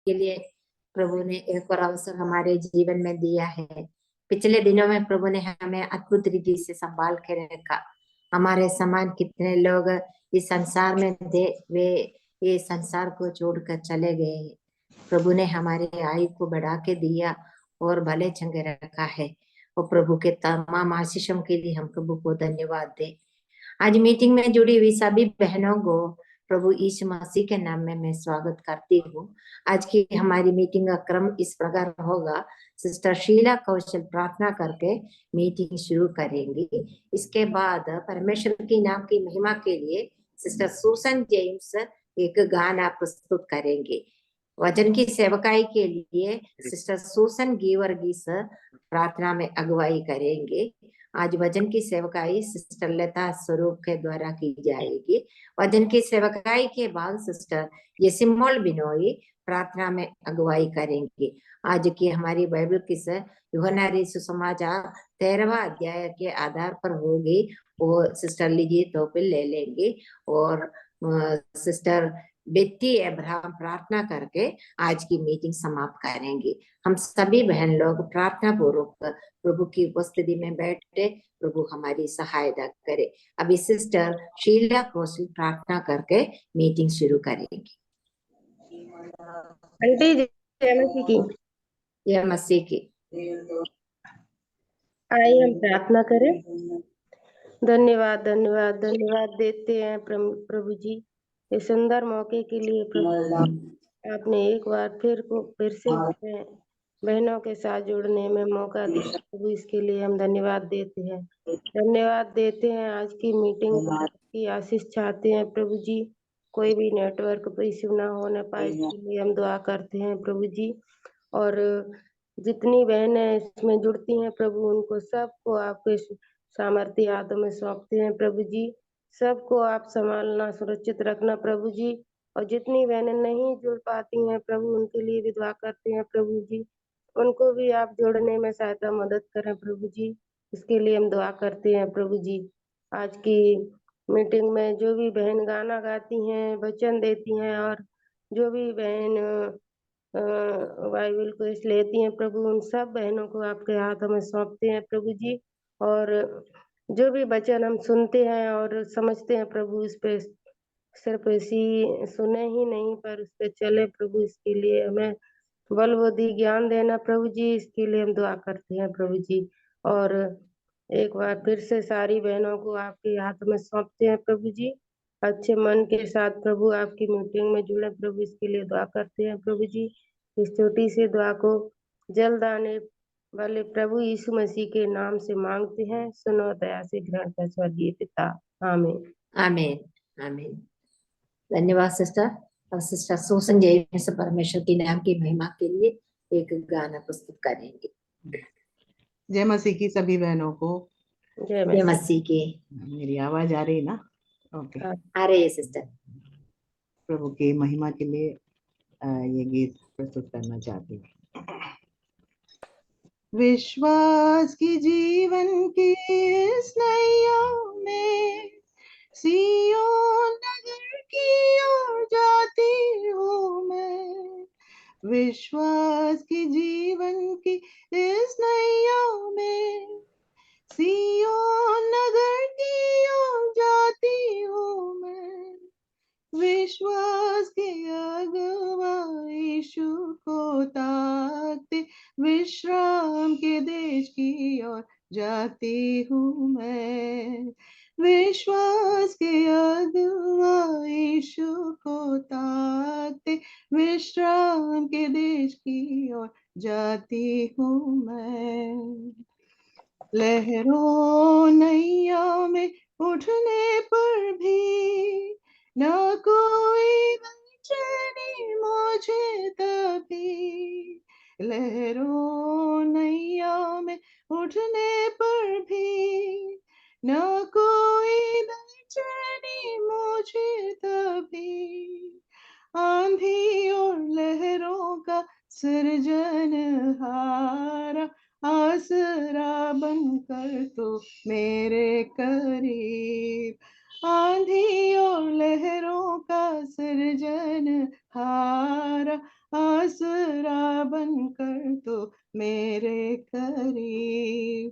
के लिए प्रभु ने एक और अवसर हमारे जीवन में दिया है। पिछले दिनों में प्रभु ने हमें अद्भुत रीति से संभाल के रखा। हमारे समान कितने लोग इस संसार में थे, वे ये संसार को छोड़कर चले गए। प्रभु ने हमारे आयु को बढ़ा के दिया और भले चंगे रखा है। और प्रभु के तमाम आशीषों के लिए हम प्रभु को धन्यवाद दे। आज मीटिंग में जुड़ी हुई सभी बहनों को प्रभु यीशु मसीह के नाम में मैं स्वागत करती हूँ। आज की हमारी मीटिंग का क्रम इस प्रकार होगा। सिस्टर शीला कौशल प्रार्थना करके मीटिंग शुरू करेंगी। इसके बाद परमेश्वर की नाम की महिमा के लिए सिस्टर सुसन जेम्स एक गाना प्रस्तुत करेंगे। वचन की सेवकाई के लिए सिस्टर सुसन गीवर्गीस प्रार्थना में अगुवाई करेंगे। आज वचन की सेवकाई सिस्टर लता स्वरूप के द्वारा की जाएगी। वचन की सेवकाई के बाद सिस्टर यसिमोल बिनोई प्रार्थना में अगुवाई करेंगी। आज की हमारी बाइबल की यूहन्ना सुसमाचार 13वां अध्याय के आधार पर होगी। वो सिस्टर लीजी तोपिल ले लेंगी और सिस्टर बेटी अब्राहम प्रार्थना करके आज की मीटिंग समाप्त करेंगे। हम सभी बहन लोग प्रार्थना पूर्वक प्रभु की उपस्थिति में बैठे प्रभु हमारी सहायता करे। अभी सिस्टर शीला कौशल प्रार्थना करके मीटिंग शुरू करेंगी। आंटी जय मसीह की। जय मसीह की। आइए हम प्रार्थना करें। धन्यवाद धन्यवाद धन्यवाद देते हैं प्रभु जी इस सुंदर मौके के लिए। प्रभु आपने एक बार फिर से बहनों के साथ जुड़ने में मौका दिया प्रभु, इसके लिए हम धन्यवाद देते हैं। धन्यवाद देते हैं आज की मीटिंग की आशीष चाहते हैं प्रभु जी। कोई भी नेटवर्क पर इश्यू ना होने पाए इसके लिए हम दुआ करते हैं प्रभु जी। और जितनी बहनें इसमें जुड़ती हैं प्रभु उनको सबको आपके सामर्थ्य हाथों में सौंपते हैं प्रभु जी। सबको आप संभालना सुरक्षित रखना प्रभु जी। और जितनी बहनें नहीं जुड़ पाती हैं प्रभु उनके लिए भी दुआ करते हैं प्रभु जी। उनको भी आप जोड़ने में सहायता मदद करें प्रभु जी, इसके लिए हम दुआ करते हैं प्रभु जी। आज की मीटिंग में जो भी बहन गाना गाती हैं, वचन देती हैं और जो भी बहन बाइबल को इस लेती हैं प्रभु, उन सब बहनों को आपके हाथों में सौंपते हैं प्रभु जी। और जो भी वचन हम सुनते हैं और समझते हैं प्रभु, इस पे सिर्फ इसी सुने ही नहीं पर उस पे चले प्रभु, इसके लिए हमें बल बुद्धि ज्ञान देना प्रभु जी, इसके लिए हम दुआ करते हैं प्रभु जी। और एक बार फिर से सारी बहनों को आपके हाथ में सौंपते हैं प्रभु जी। अच्छे मन के साथ प्रभु आपकी मीटिंग में जुड़े प्रभु, इसके लिए दुआ करते हैं प्रभु जी। इस छोटी सी दुआ को जल्द आने वाले प्रभु यीशु मसीह के नाम से मांगते हैं, सुनो दया से ग्रहण कर स्वर्गीय पिता, आमीन आमीन आमीन। धन्यवाद सिस्टर। अब सिस्टर सुसन जेम्स परमेश्वर की नाम की महिमा के लिए एक गाना प्रस्तुत करेंगे। जय मसीह की सभी बहनों को। जय मसीह की। मेरी आवाज आ रही ना? ओके, आ रही है सिस्टर। प्रभु की महिमा के लिए ये गीत प्रस्तुत करना चाहती हूँ। विश्वास की जीवन की इस नैया में सियोन नगर की ओर जाती हूँ मैं। विश्वास की जीवन की इस नैया में सियोन नगर की ओर जाती हूँ मैं। विश्वास के अगवा यीशु को ताकते विश्राम के देश की ओर जाती हूँ मैं। विश्वास के अगवा यीशु को ताकते विश्राम के देश की ओर जाती हूँ मैं। लहरों नैया में उठने पर भी न कोई बेचैनी मुझे तभी। लहरों नैया में उठने पर भी न कोई बेचैनी मुझे तभी। आंधी और लहरों का सृजनहारा आसरा बनकर तो मेरे करीब। आंधी और लहरों का सृजनहारा आसरा बनकर तो मेरे करीब।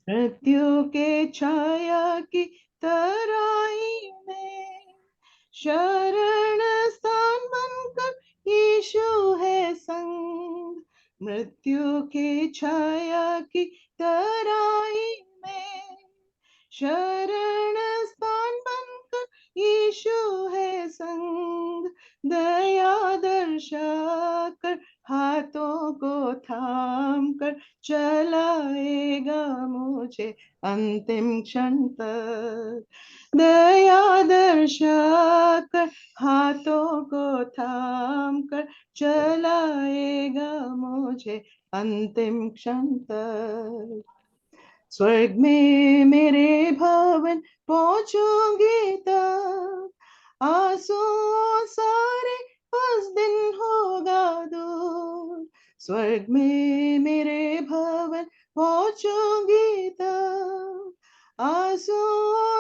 मृत्यु के छाया की तराई में शरण स्थान बनकर यीशु है संग। मृत्यु के छाया की तराई में शरण स्थान बनकर यीशु है संग। दया दर्शाकर हाथों को थाम कर चलाएगा मुझे अंतिम क्षण तक। दया दर्शाकर हाथों को थाम कर चलाएगा मुझे अंतिम क्षण तक। स्वर्ग में मेरे भवन पहुंचूंगी तब, आंसू सारे उस दिन होगा दूर। स्वर्ग में मेरे भवन पहुंचूंगी तब, आंसू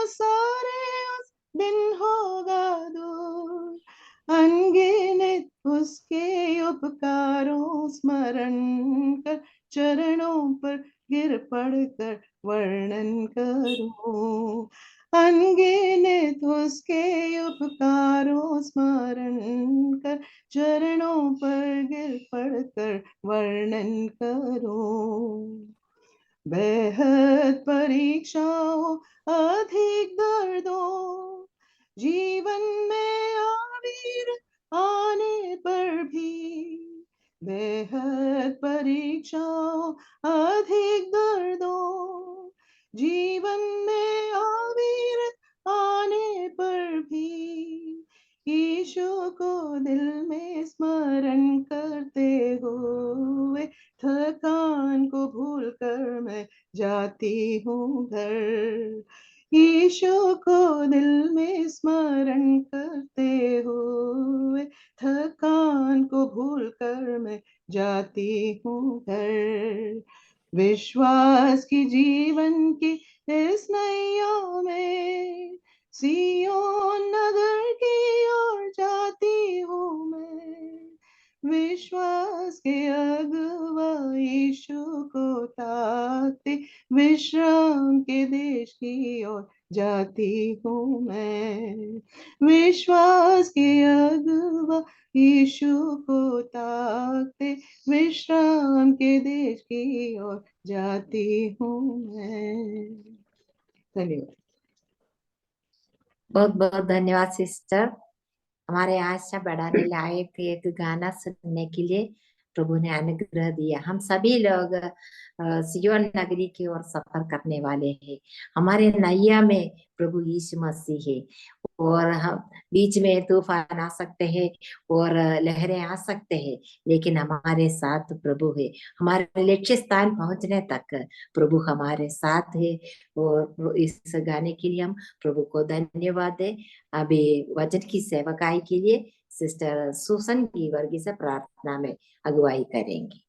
सारे उस दिन होगा दूर। अनगिनत उसके उपकारों स्मरण कर चरणों पर गिर पड़कर वर्णन करूं। अनगिनत उसके उपकारों स्मरण कर चरणों पर गिर पड़कर वर्णन करूं। बेहद परीक्षाओं अधिक दर्दों जीवन में आविर आने पर भी, बेहद परीक्षाओं अधिक दर्दों जीवन में आविर आने पर भी, यीशु को दिल में स्मरण करते हुए थकान को भूल कर मैं जाती हूँ घर। यीशु को दिल में स्मरण करते हुए थकान को भूल कर मैं जाती हूँ घर। विश्वास की जीवन की इस नैया में सियोन नगर की ओर जाती हूँ मैं। विश्वास के अगुआ यीशु को ताकते विश्राम के देश की ओर जाती हूँ मैं। विश्वास के अगुआ यीशु को ताकते विश्राम के देश की ओर जाती हूँ मैं। धन्यवाद। बहुत बहुत धन्यवाद सिस्टर, हमारे आशा बढ़ाने लायक एक गाना सुनने के लिए प्रभु ने अनुग्रह दिया। हम सभी लोग सियोन नगरी की ओर सफर करने वाले हैं। हमारे नैया में प्रभु यीशु मसीह है, और हम बीच में तूफान आ सकते हैं और लहरें आ सकते हैं, लेकिन हमारे साथ प्रभु है। हमारे लक्ष्य स्थान पहुंचने तक प्रभु हमारे साथ है। और इस गाने के लिए हम प्रभु को धन्यवाद दें। अभी वचन की सेवकाई के लिए सिस्टर सुसन की वर्गी से प्रार्थना में अगुवाई करेंगे।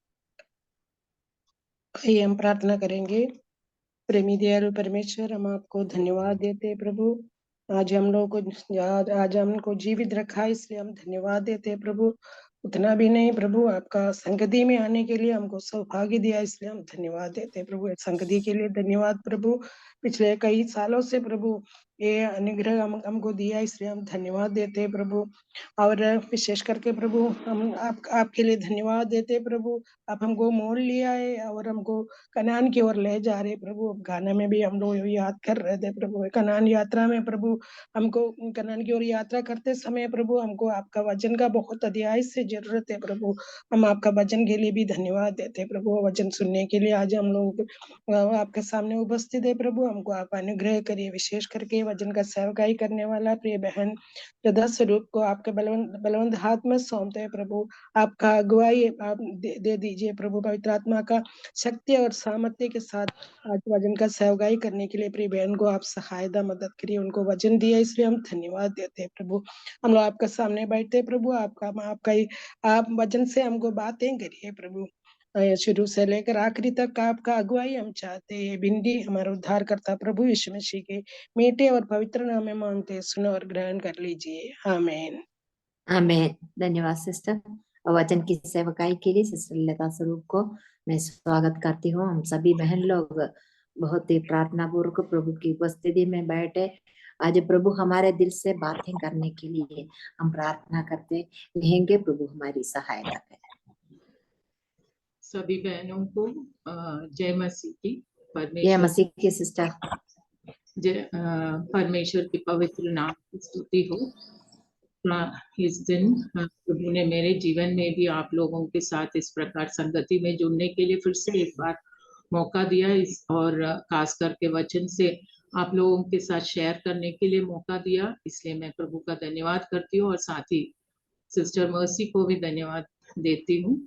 आइए हम प्रार्थना करेंगे। प्रेमी दयालु परमेश्वर, हम आपको धन्यवाद देते हैं प्रभु। आज हमको जीवित रखा, इसलिए हम धन्यवाद देते हैं प्रभु। उतना भी नहीं प्रभु, आपका संगति में आने के लिए हमको सौभाग्य दिया, इसलिए हम धन्यवाद देते हैं प्रभु। संगति के लिए धन्यवाद प्रभु। पिछले कई सालों से प्रभु ये अनुग्रह हमको दिया, इसलिए हम धन्यवाद देते हैं प्रभु। और विशेष करके प्रभु हम आपके लिए धन्यवाद देते हैं प्रभु। आप हमको मोल लिया है और हमको कनान की ओर ले जा रहे प्रभु। गाना में भी हम लोग याद कर रहे थे प्रभु, कनान यात्रा में प्रभु हमको कनान की ओर यात्रा करते समय प्रभु हमको आपका वचन का बहुत अध्याय से जरूरत है प्रभु। हम आपका वचन के लिए भी धन्यवाद देते हैं प्रभु। वचन सुनने के लिए आज हम लोग आपके सामने उपस्थित है प्रभु। हमको आप अनुग्रह करिए, विशेष करके वचन का सेवकाई करने वाला प्रिय बहन हृदय स्वरूप को आपके बलवंत हाथ में सौंपते हैं प्रभु। आपका अगुवाई आप दे दीजिए प्रभु। पवित्र आत्मा का शक्ति और सामर्थ्य के साथ आज वचन का सेवकाई करने के लिए प्रिय बहन को आप सहायता मदद करिए। उनको वचन दिया, इसलिए हम धन्यवाद देते हैं प्रभु। हम लोग आपके सामने बैठते हैं प्रभु। आप वचन से हमको बातें करिए प्रभु। शुरू से लेकर आखिरी तक आपका अगुवाई हम चाहते हैं। बिंदी हमारा उद्धार करता प्रभु यीशु मसीह के मीठे और पवित्र नाम में मांगते, सुनो और ग्रहण कर लीजिए, आमीन। आमेन। धन्यवाद सिस्टर। और वचन की सेवकाई के लिए सिस्टर लता स्वरूप को मैं स्वागत करती हूँ। हम सभी बहन लोग बहुत ही प्रार्थना पूर्वक प्रभु की उपस्थिति में बैठे आज प्रभु हमारे दिल से बातें करने के लिए हम प्रार्थना करते रहेंगे। प्रभु हमारी सहायता करें। सभी बहनों को जय मसीह की। ये मसीह की सिस्टर परमेश्वर की पवित्र नाम की स्तुति हो। इस दिन प्रभु ने मेरे जीवन में भी आप लोगों के साथ इस प्रकार संगति में जुड़ने के लिए फिर से एक बार मौका दिया, और खास करके वचन से आप लोगों के साथ शेयर करने के लिए मौका दिया, इसलिए मैं प्रभु का धन्यवाद करती हूँ और साथ ही सिस्टर मर्सी को भी धन्यवाद देती हूँ।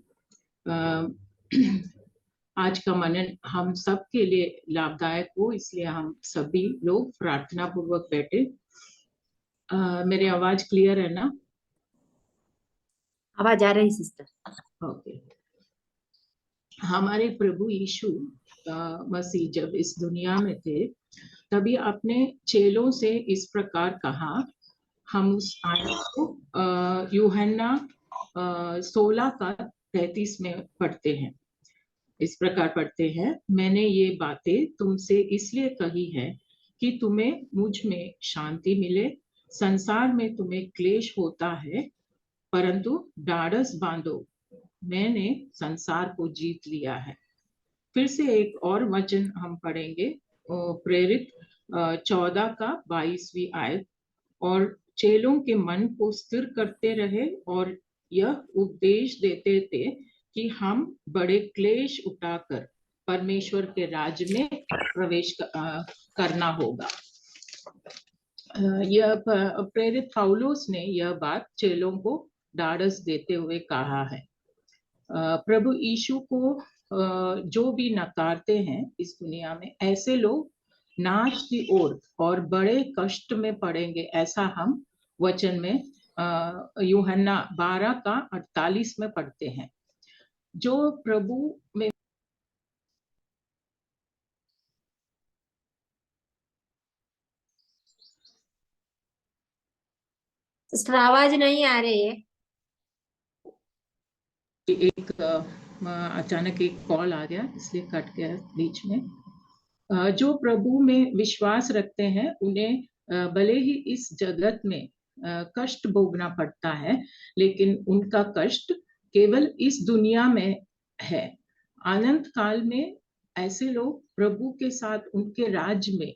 आज का मनन हम सब के लिए लाभदायक हो, इसलिए हम सभी लोग प्रार्थना पूर्वक बैठे। मेरी आवाज क्लियर है ना? आवाज आ रही सिस्टर? ओके। हमारे प्रभु यीशु मसीह जब इस दुनिया में थे तभी अपने चेलों से इस प्रकार कहा। हम उस आयत को यूहन्ना 16:33 में पढ़ते हैं। इस प्रकार पढ़ते हैं, मैंने ये बातें तुमसे इसलिए कही है कि तुम्हें मुझ में शांति मिले। संसार में तुम्हें क्लेश होता है, परंतु ढाढ़स बांधो, मैंने संसार को जीत लिया है। फिर से एक और वचन हम पढ़ेंगे, प्रेरित 14:22 आयत। और चेलों के मन को स्थिर करते रहे और यह उपदेश देते थे कि हम बड़े क्लेश उठाकर परमेश्वर के राज्य में प्रवेश करना होगा। यह प्रेरित पौलुस ने यह बात चेलों को ढाढ़स देते हुए कहा है। प्रभु यीशु को जो भी नकारते हैं इस दुनिया में, ऐसे लोग नाश की ओर और बड़े कष्ट में पड़ेंगे, ऐसा हम वचन में यूहन्ना 12:48 में पढ़ते हैं। जो प्रभु में सिस्टर आवाज नहीं आ रही है। एक अचानक एक कॉल आ गया इसलिए कट गया बीच में। जो प्रभु में विश्वास रखते हैं उन्हें भले ही इस जगत में कष्ट भोगना पड़ता है, लेकिन उनका कष्ट केवल इस दुनिया में है। अनंत काल में ऐसे लोग प्रभु के साथ उनके राज्य में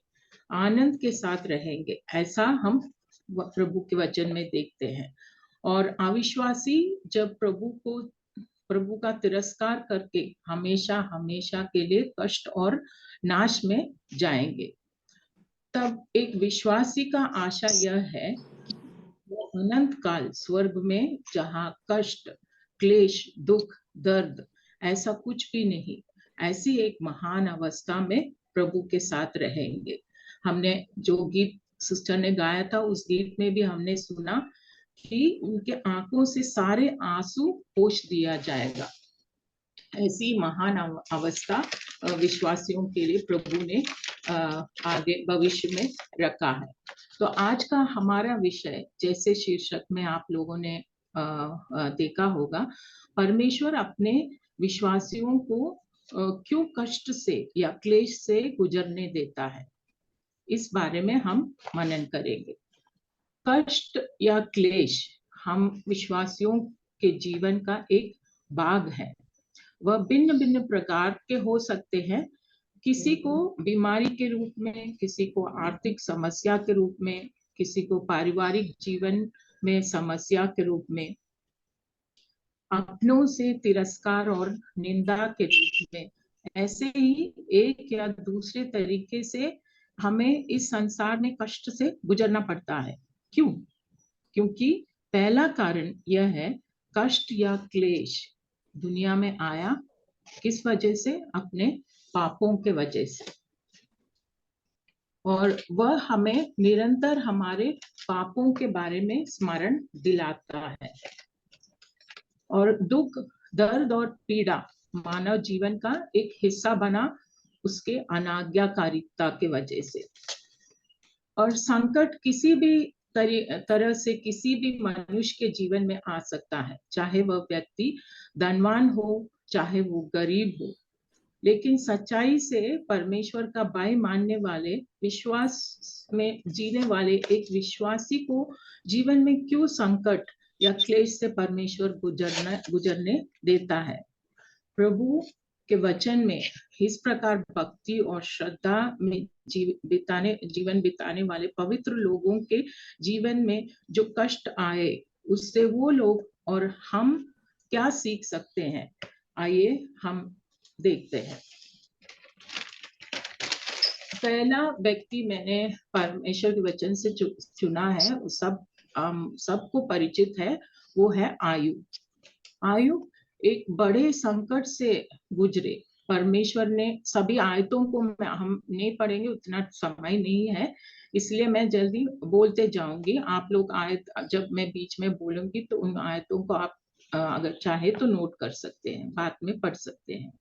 आनंद के साथ रहेंगे, ऐसा हम प्रभु के वचन में देखते हैं। और अविश्वासी जब प्रभु का तिरस्कार करके हमेशा हमेशा के लिए कष्ट और नाश में जाएंगे, तब एक विश्वासी का आशा यह है कि वो अनंत काल स्वर्ग में, जहाँ कष्ट, क्लेश, दुख, दर्द ऐसा कुछ भी नहीं, ऐसी एक महान अवस्था में प्रभु के साथ रहेंगे। हमने जो गीत सिस्टर ने गाया था, उस गीत में भी हमने सुना कि उनके आंखों से सारे आंसू पोंछ दिया जाएगा। ऐसी महान अवस्था विश्वासियों के लिए प्रभु ने आगे भविष्य में रखा है। तो आज का हमारा विषय, जैसे शीर्षक में आप लोगों ने देखा होगा, परमेश्वर अपने विश्वासियों को क्यों कष्ट से या क्लेश से गुजरने देता है, इस बारे में हम मनन करेंगे। कष्ट या क्लेश हम विश्वासियों के जीवन का एक भाग है। वह भिन्न भिन्न प्रकार के हो सकते हैं। किसी को बीमारी के रूप में, किसी को आर्थिक समस्या के रूप में, किसी को पारिवारिक जीवन में समस्या के रूप में, अपनों से तिरस्कार और निंदा के रूप में। ऐसे ही एक या दूसरे तरीके से हमें इस संसार में कष्ट से गुजरना पड़ता है। क्यों? क्योंकि पहला कारण यह है, कष्ट या क्लेश दुनिया में आया किस वजह से? अपने पापों के वजह से। और वह हमें निरंतर हमारे पापों के बारे में स्मरण दिलाता है। और दुख, दर्द और पीड़ा मानव जीवन का एक हिस्सा बना उसके अनाज्ञाकारिता के वजह से। और संकट किसी भी तरह से किसी भी मनुष्य के जीवन में आ सकता है, चाहे वह व्यक्ति धनवान हो चाहे वो गरीब हो। लेकिन सच्चाई से परमेश्वर का भय मानने वाले, विश्वास में जीने वाले एक विश्वासी को जीवन में क्यों संकट या क्लेश से परमेश्वर गुजरने देता है। प्रभु के वचन में इस प्रकार भक्ति और श्रद्धा में जीवन बिताने वाले पवित्र लोगों के जीवन में जो कष्ट आए, उससे वो लोग और हम क्या सीख सकते हैं, आइए हम देखते हैं। पहला व्यक्ति मैंने परमेश्वर के वचन से चुना है, वो सबको परिचित है, वो है आयुब। आयुब एक बड़े संकट से गुजरे। परमेश्वर ने सभी आयतों को हम नहीं पढ़ेंगे, उतना समय नहीं है, इसलिए मैं जल्दी बोलते जाऊंगी। आप लोग आयत जब मैं बीच में बोलूंगी तो उन आयतों को आप अगर चाहे तो नोट कर सकते हैं, बाद में पढ़ सकते हैं।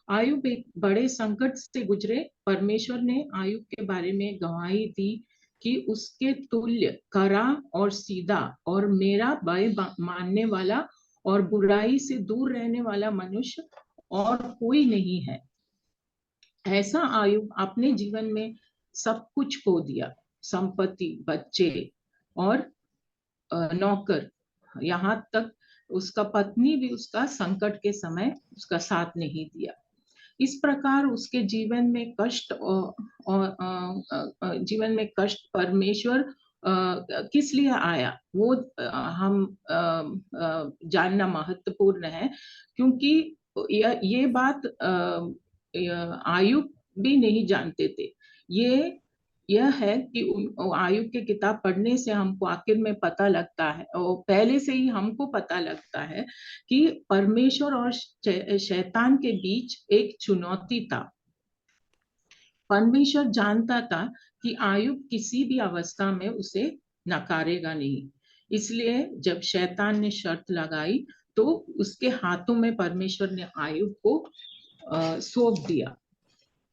आयुब एक बड़े संकट से गुजरे। परमेश्वर ने आयुब के बारे में गवाही दी कि उसके तुल्य कड़ा और सीधा और मेरा भय मानने वाला और बुराई से दूर रहने वाला मनुष्य और कोई नहीं है। ऐसा आयुब अपने जीवन में सब कुछ खो दिया, संपत्ति, बच्चे और नौकर, यहाँ तक उसका पत्नी भी उसका संकट के समय उसका साथ नहीं दिया। इस प्रकार उसके जीवन में कष्ट और जीवन में कष्ट परमेश्वर किस लिए आया वो हम जानना महत्वपूर्ण है, क्योंकि ये बात आयुब भी नहीं जानते थे। यह है कि आयुब की किताब पढ़ने से हमको आखिर में पता लगता है, और पहले से ही हमको पता लगता है कि परमेश्वर और शैतान के बीच एक चुनौती था। परमेश्वर जानता था कि आयुब किसी भी अवस्था में उसे नकारेगा नहीं, इसलिए जब शैतान ने शर्त लगाई तो उसके हाथों में परमेश्वर ने आयुब को सौंप दिया,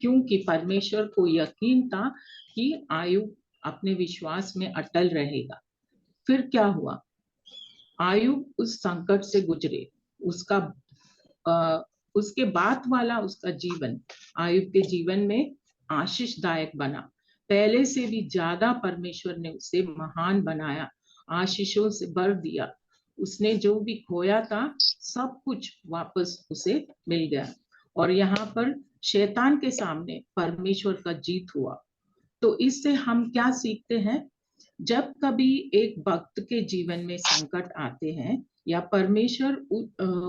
क्योंकि परमेश्वर को यकीन था कि आयुब अपने विश्वास में अटल रहेगा। फिर क्या हुआ? आयुब उस संकट से गुजरे। उसके बाद वाला उसका जीवन आयुब के जीवन में आशीषदायक बना। पहले से भी ज्यादा परमेश्वर ने उसे महान बनाया, आशीषों से भर दिया। उसने जो भी खोया था सब कुछ वापस उसे मिल गया, और यहाँ पर शैतान के सामने परमेश्वर का जीत हुआ। तो इससे हम क्या सीखते हैं? जब कभी एक भक्त के जीवन में संकट आते हैं या परमेश्वर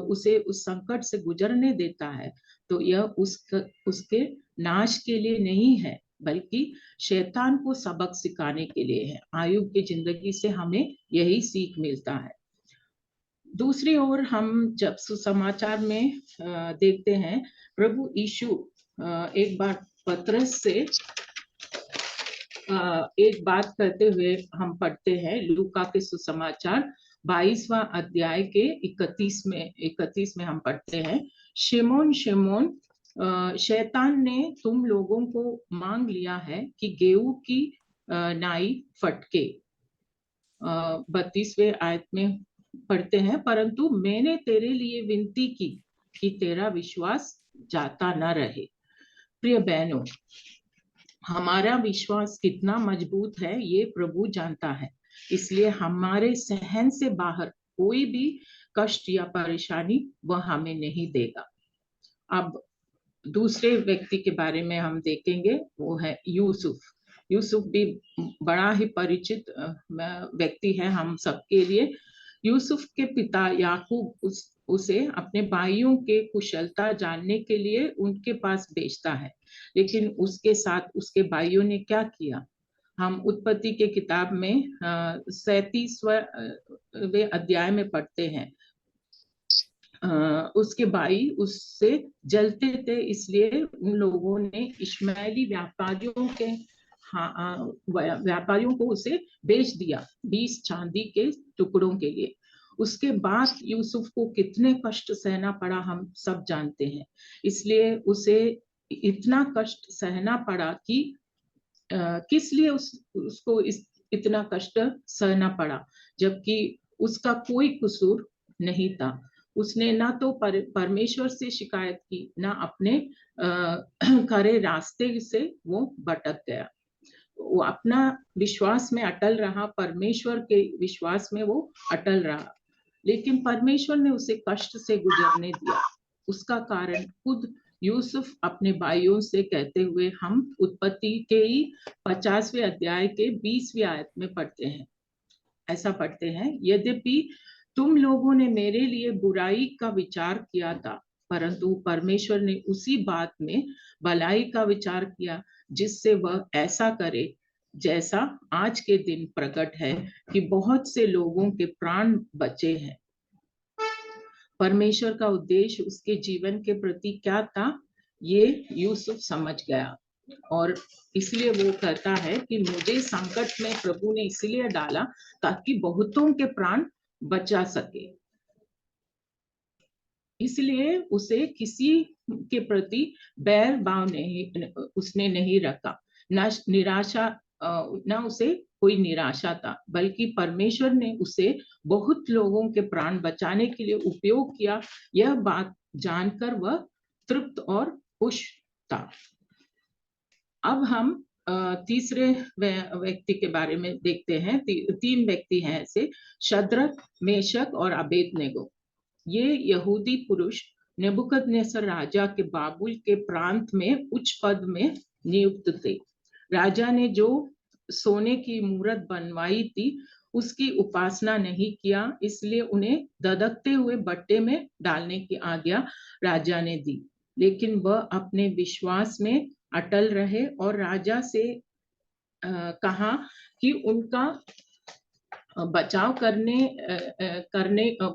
उसे उस संकट से गुजरने देता है, तो यह उसके नाश के लिए नहीं है, बल्कि शैतान को सबक सिखाने के लिए है। आयुब की जिंदगी से हमें यही सीख मिलता है। दूसरी ओर हम जब सुसमाचार में देखते हैं, प्रभु यीशु एक बार पतरस से एक बात करते हुए हम पढ़ते हैं, लूका के सुसमाचार 22वां अध्याय के 31 में हम पढ़ते हैं, शिमोन शिमोन, शैतान ने तुम लोगों को मांग लिया है कि गेहूं की नाई फटके। 32वें आयत में पढ़ते हैं, परंतु मैंने तेरे लिए विनती की कि तेरा विश्वास जाता न रहे। प्रिय बहनों, हमारा विश्वास कितना मजबूत है ये प्रभु जानता है, इसलिए हमारे सहन से बाहर कोई भी कष्ट या परेशानी वह हमें नहीं देगा। अब दूसरे व्यक्ति के बारे में हम देखेंगे, वो है यूसुफ। यूसुफ भी बड़ा ही परिचित व्यक्ति है हम सबके लिए। यूसुफ के पिता याकूब उसे अपने भाइयों के कुशलता जानने के लिए उनके पास भेजता है, लेकिन उसके साथ उसके भाइयों ने क्या किया? हम उत्पत्ति के किताब में 37वें अध्याय में पढ़ते हैं। उसके भाई उससे जलते थे, इसलिए उन लोगों ने इश्माएली व्यापारियों को उसे बेच दिया 20 चांदी के टुकड़ों के लिए। उसके बाद यूसुफ को कितने कष्ट सहना पड़ा हम सब जानते हैं, इसलिए उसे इतना कष्ट सहना पड़ा कि किस लिए उसको इतना कष्ट सहना पड़ा, जबकि उसका कोई कसूर नहीं था। उसने ना तो परमेश्वर से शिकायत की, ना अपने खरे रास्ते से वो भटक गया। वो अपना विश्वास में अटल रहा, परमेश्वर के विश्वास में वो अटल रहा, लेकिन परमेश्वर ने उसे कष्ट से गुजरने दिया। उसका कारण खुद यूसुफ अपने भाइयों से कहते हुए हम उत्पत्ति के ही 50वें अध्याय के 20वीं आयत में पढ़ते हैं। ऐसा पढ़ते हैं, यद्यपि तुम लोगों ने मेरे लिए बुराई का विचार किया था, परंतु परमेश्वर ने उसी बात में भलाई का विचार किया, जिससे वह ऐसा करे जैसा आज के दिन प्रकट है कि बहुत से लोगों के प्राण बचे हैं। परमेश्वर का उद्देश्य उसके जीवन के प्रति क्या था, ये यूसुफ समझ गया, और इसलिए वो कहता है कि मुझे संकट में प्रभु ने इसलिए डाला ताकि बहुतों के प्राण बचा सके। इसलिए उसे किसी के प्रति बैर भाव उसने नहीं रखा, ना उसे कोई निराशा था, बल्कि परमेश्वर ने उसे बहुत लोगों के प्राण बचाने के लिए उपयोग किया। यह बात जानकर वह तृप्त और खुश था। अब हम तीसरे व्यक्ति के बारे में देखते हैं। तीन व्यक्ति हैं ऐसे, शद्रक, मेशक और अबेदनेगो। ये यहूदी पुरुष नेबुकदनेस्सर राजा के बाबुल के प्रांत में उच्च पद में नियुक्त थे। राजा ने जो सोने की मूर्त बनवाई थी उसकी उपासना नहीं किया, इसलिए उन्हें धधकते हुए भट्टे में डालने की आज्ञा राजा ने दी। लेकिन वह अपने विश्वास में अटल रहे और राजा से कहा कि उनका बचाव करने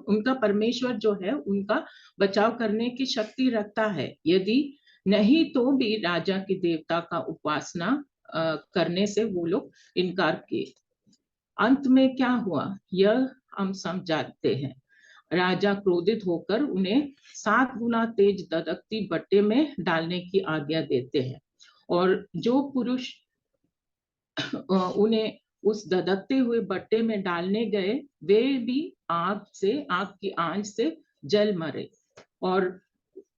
उनका परमेश्वर जो है उनका बचाव करने की शक्ति रखता है, यदि नहीं तो भी राजा की देवता का उपासना करने से वो लोग इनकार किए। अंत में क्या हुआ यह हम समझाते हैं। राजा क्रोधित होकर उन्हें 7 गुना तेज धधकती भट्टे में डालने की आज्ञा देते हैं, और जो पुरुष उन्हें उस धधकते हुए भट्टे में डालने गए वे भी आग की आंच से जल मरे, और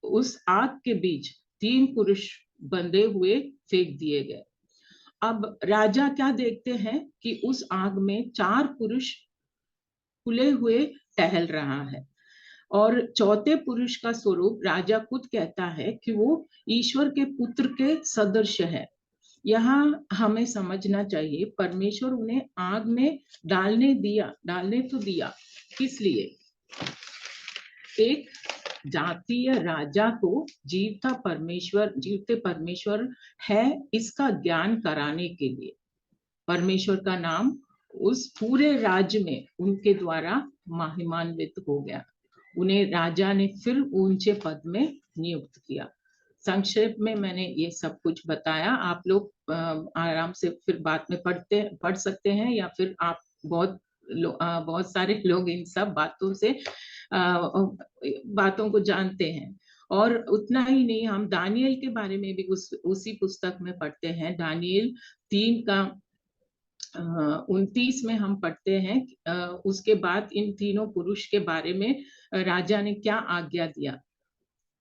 उस आग के बीच 3 पुरुष बंधे हुए फेंक दिए गए। अब राजा क्या देखते हैं कि उस आग में 4 पुरुष खुले हुए टहल रहा है, और चौथे पुरुष का स्वरूप राजा खुद कहता है कि वो ईश्वर के पुत्र के सदृश है। यहाँ हमें समझना चाहिए परमेश्वर उन्हें आग में डालने तो दिया, किस लिए? एक जातीय राजा को जीवते परमेश्वर है इसका ज्ञान कराने के लिए। परमेश्वर का नाम उस पूरे राज्य में उनके द्वारा महिमान्वित हो गया। उन्हें राजा ने फिर ऊंचे पद में नियुक्त किया। संक्षेप में मैंने ये सब कुछ बताया। आप लोग आराम से फिर बाद में पढ़ सकते हैं, या फिर आप बहुत सारे लोग इन सब बातों को जानते हैं। और उतना ही नहीं, हम दानियल के बारे में भी उसी पुस्तक में पढ़ते हैं। दानियल 3 का 29 में हम पढ़ते हैं। उसके बाद इन तीनों पुरुष के बारे में राजा ने क्या आज्ञा दिया।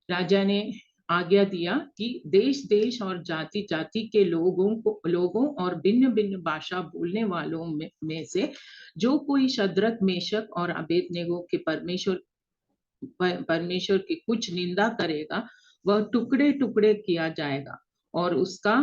राजा ने आज्ञा दिया कि देश देश और जाति जाति के लोगों और भिन्न भिन्न भाषा बोलने वालों में से जो कोई शद्रक, मेशक और अबेदनेगो के परमेश्वर की कुछ निंदा करेगा वह टुकड़े टुकड़े किया जाएगा और उसका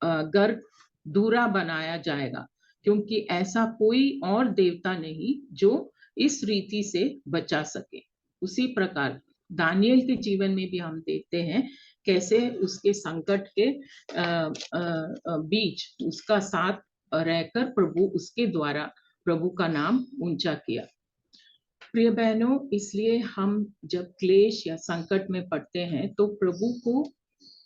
गर्भ दूरा बनाया जाएगा, क्योंकि ऐसा कोई और देवता नहीं जो इस रीति से बचा सके। उसी प्रकार दानियल के जीवन में भी हम देखते हैं कैसे उसके संकट के बीच उसका साथ रहकर प्रभु उसके द्वारा प्रभु का नाम ऊंचा किया। प्रिय बहनों, इसलिए हम जब क्लेश या संकट में पड़ते हैं तो प्रभु को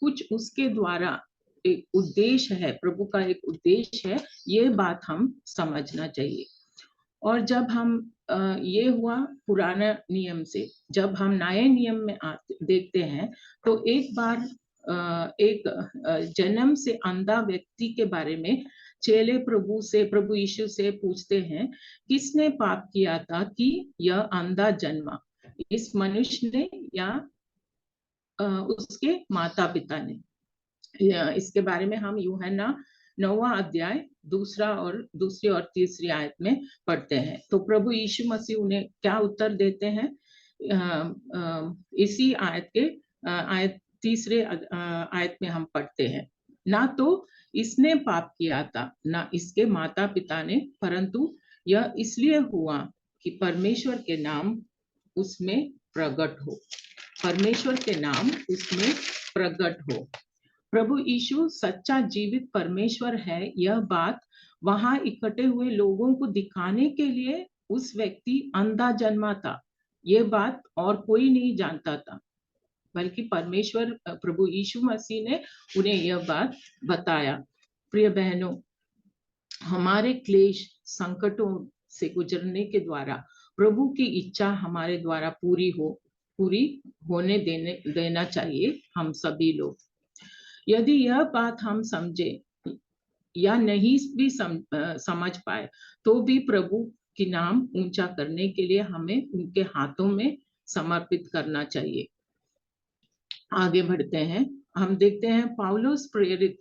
कुछ उसके द्वारा एक उद्देश्य है, प्रभु का एक उद्देश्य है, ये बात हम समझना चाहिए। और जब हम ये हुआ पुराना नियम से, जब हम नए नियम में देखते हैं तो एक बार एक जन्म से अंधा व्यक्ति के बारे में चेले प्रभु यीशु से पूछते हैं, किसने पाप किया था कि यह अंधा जन्मा, इस मनुष्य ने या उसके माता पिता ने? इसके बारे में हम यूहन्ना 9वां अध्याय दूसरी और तीसरी आयत में पढ़ते हैं। तो प्रभु यीशु मसीह उन्हें क्या उत्तर देते हैं? इसी तीसरे आयत में हम पढ़ते हैं, ना तो इसने पाप किया था ना इसके माता पिता ने, परंतु यह इसलिए हुआ कि परमेश्वर के नाम उसमें प्रकट हो। परमेश्वर के नाम उसमें प्रकट हो। प्रभु यीशु सच्चा जीवित परमेश्वर है, यह बात वहां इकट्ठे हुए लोगों को दिखाने के लिए उस व्यक्ति अंधा जन्मा था। ये बात और कोई नहीं जानता था, बल्कि परमेश्वर प्रभु यीशु मसीह ने उन्हें यह बात बताया। प्रिय बहनों, हमारे क्लेश संकटों से गुजरने के द्वारा प्रभु की इच्छा हमारे द्वारा पूरी होने देना चाहिए हम सभी लोग। यदि यह बात हम समझे या नहीं भी समझ पाए, तो भी प्रभु की नाम ऊंचा करने के लिए हमें उनके हाथों में समर्पित करना चाहिए। आगे बढ़ते हैं, हम देखते हैं पौलुस प्रेरित,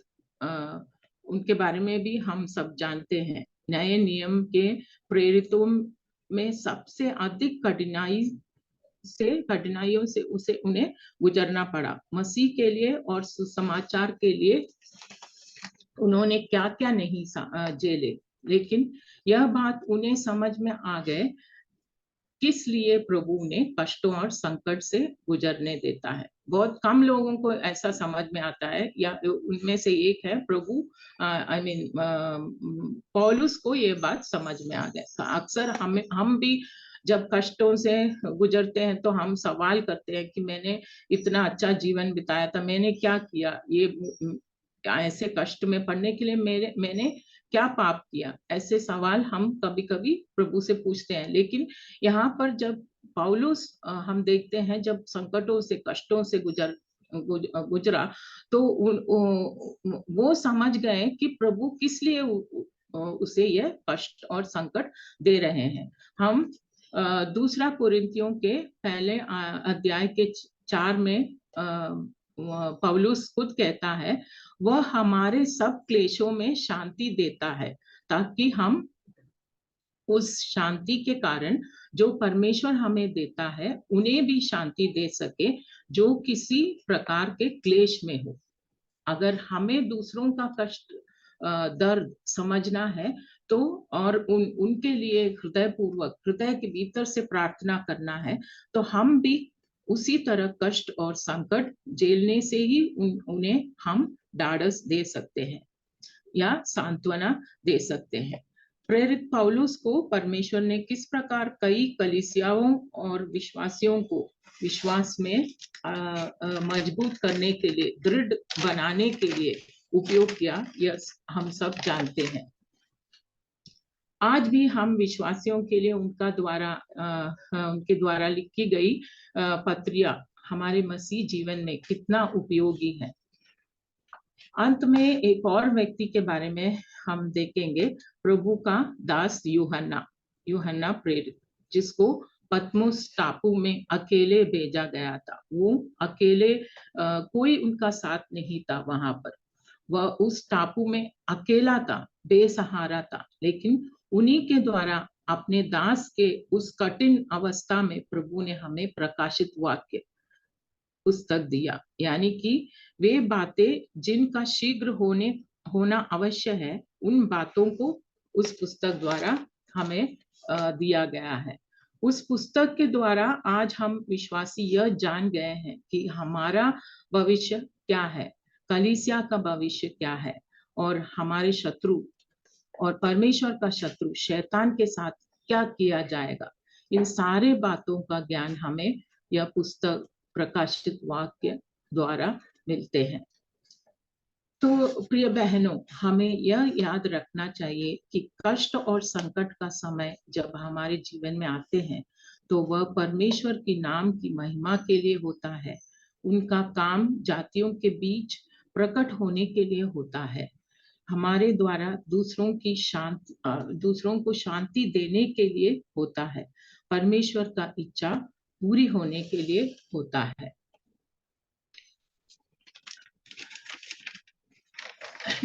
उनके बारे में भी हम सब जानते हैं। नए नियम के प्रेरितों में सबसे अधिक कठिनाइयों से उन्हें गुजरना पड़ा। मसीह के लिए और सुसमाचार के लिए उन्होंने क्या क्या नहीं झेले, लेकिन यह बात उन्हें समझ में आ गए किस लिए प्रभु ने कष्टों और संकट से गुजरने देता है। बहुत कम लोगों को ऐसा समझ में आता है, या उनमें से एक है प्रभु पौलुस को ये बात समझ में आ गया। अक्सर हम भी जब कष्टों से गुजरते हैं तो हम सवाल करते हैं कि मैंने इतना अच्छा जीवन बिताया था, मैंने क्या किया ये ऐसे कष्ट में पड़ने के लिए, मैंने क्या पाप किया? ऐसे सवाल हम कभी कभी प्रभु से पूछते हैं। लेकिन यहाँ पर जब पौलुस हम देखते हैं जब संकटों से कष्टों से गुजरा, तो वो समझ गए कि प्रभु किस लिए उसे यह कष्ट और संकट दे रहे हैं। हम दूसरा कुरिन्थियों के पहले अध्याय के 4 में पौलुस खुद कहता है, वह हमारे सब क्लेशों में शांति देता है, ताकि हम उस शांति के कारण जो परमेश्वर हमें देता है उन्हें भी शांति दे सके जो किसी प्रकार के क्लेश में हो। अगर हमें दूसरों का कष्ट दर्द समझना है तो और उनके लिए हृदय के भीतर से प्रार्थना करना है, तो हम भी उसी तरह कष्ट और संकट झेलने से ही उन्हें हम ढाढ़स दे सकते हैं या सांत्वना दे सकते हैं। प्रेरित पौलुस को परमेश्वर ने किस प्रकार कई कलीसियाओं और विश्वासियों को विश्वास में मजबूत करने के लिए, दृढ़ बनाने के लिए उपयोग किया, यह हम सब जानते हैं। आज भी हम विश्वासियों के लिए उनके द्वारा लिखी गई पत्रियां हमारे मसीह जीवन में कितना उपयोगी है। अंत में एक और व्यक्ति के बारे में हम देखेंगे, प्रभु का दास यूहन्ना प्रेरित, जिसको पतमुस टापू में अकेले भेजा गया था। वो अकेले, कोई उनका साथ नहीं था वहां पर। वह उस टापू में अकेला था, बेसहारा था, लेकिन उन्हीं के द्वारा अपने दास के उस कठिन अवस्था में प्रभु ने हमें प्रकाशित वाक्य पुस्तक दिया, यानी कि वे बातें जिनका शीघ्र होना अवश्य है, उन बातों को उस पुस्तक द्वारा हमें दिया गया है। उस पुस्तक के द्वारा आज हम विश्वासी यह जान गए हैं कि हमारा भविष्य क्या है, कलीसिया का भविष्य क्या है, और हमारे शत्रु और परमेश्वर का शत्रु शैतान के साथ क्या किया जाएगा। इन सारे बातों का ज्ञान हमें यह पुस्तक प्रकाशित वाक्य द्वारा मिलते हैं। तो प्रिय बहनों, हमें यह याद रखना चाहिए कि कष्ट और संकट का समय जब हमारे जीवन में आते हैं तो वह परमेश्वर की नाम की महिमा के लिए होता है। उनका काम जातियों के बीच प्रकट होने के लिए होता है। हमारे द्वारा दूसरों को शांति देने के लिए होता है, परमेश्वर का इच्छा पूरी होने के लिए होता है।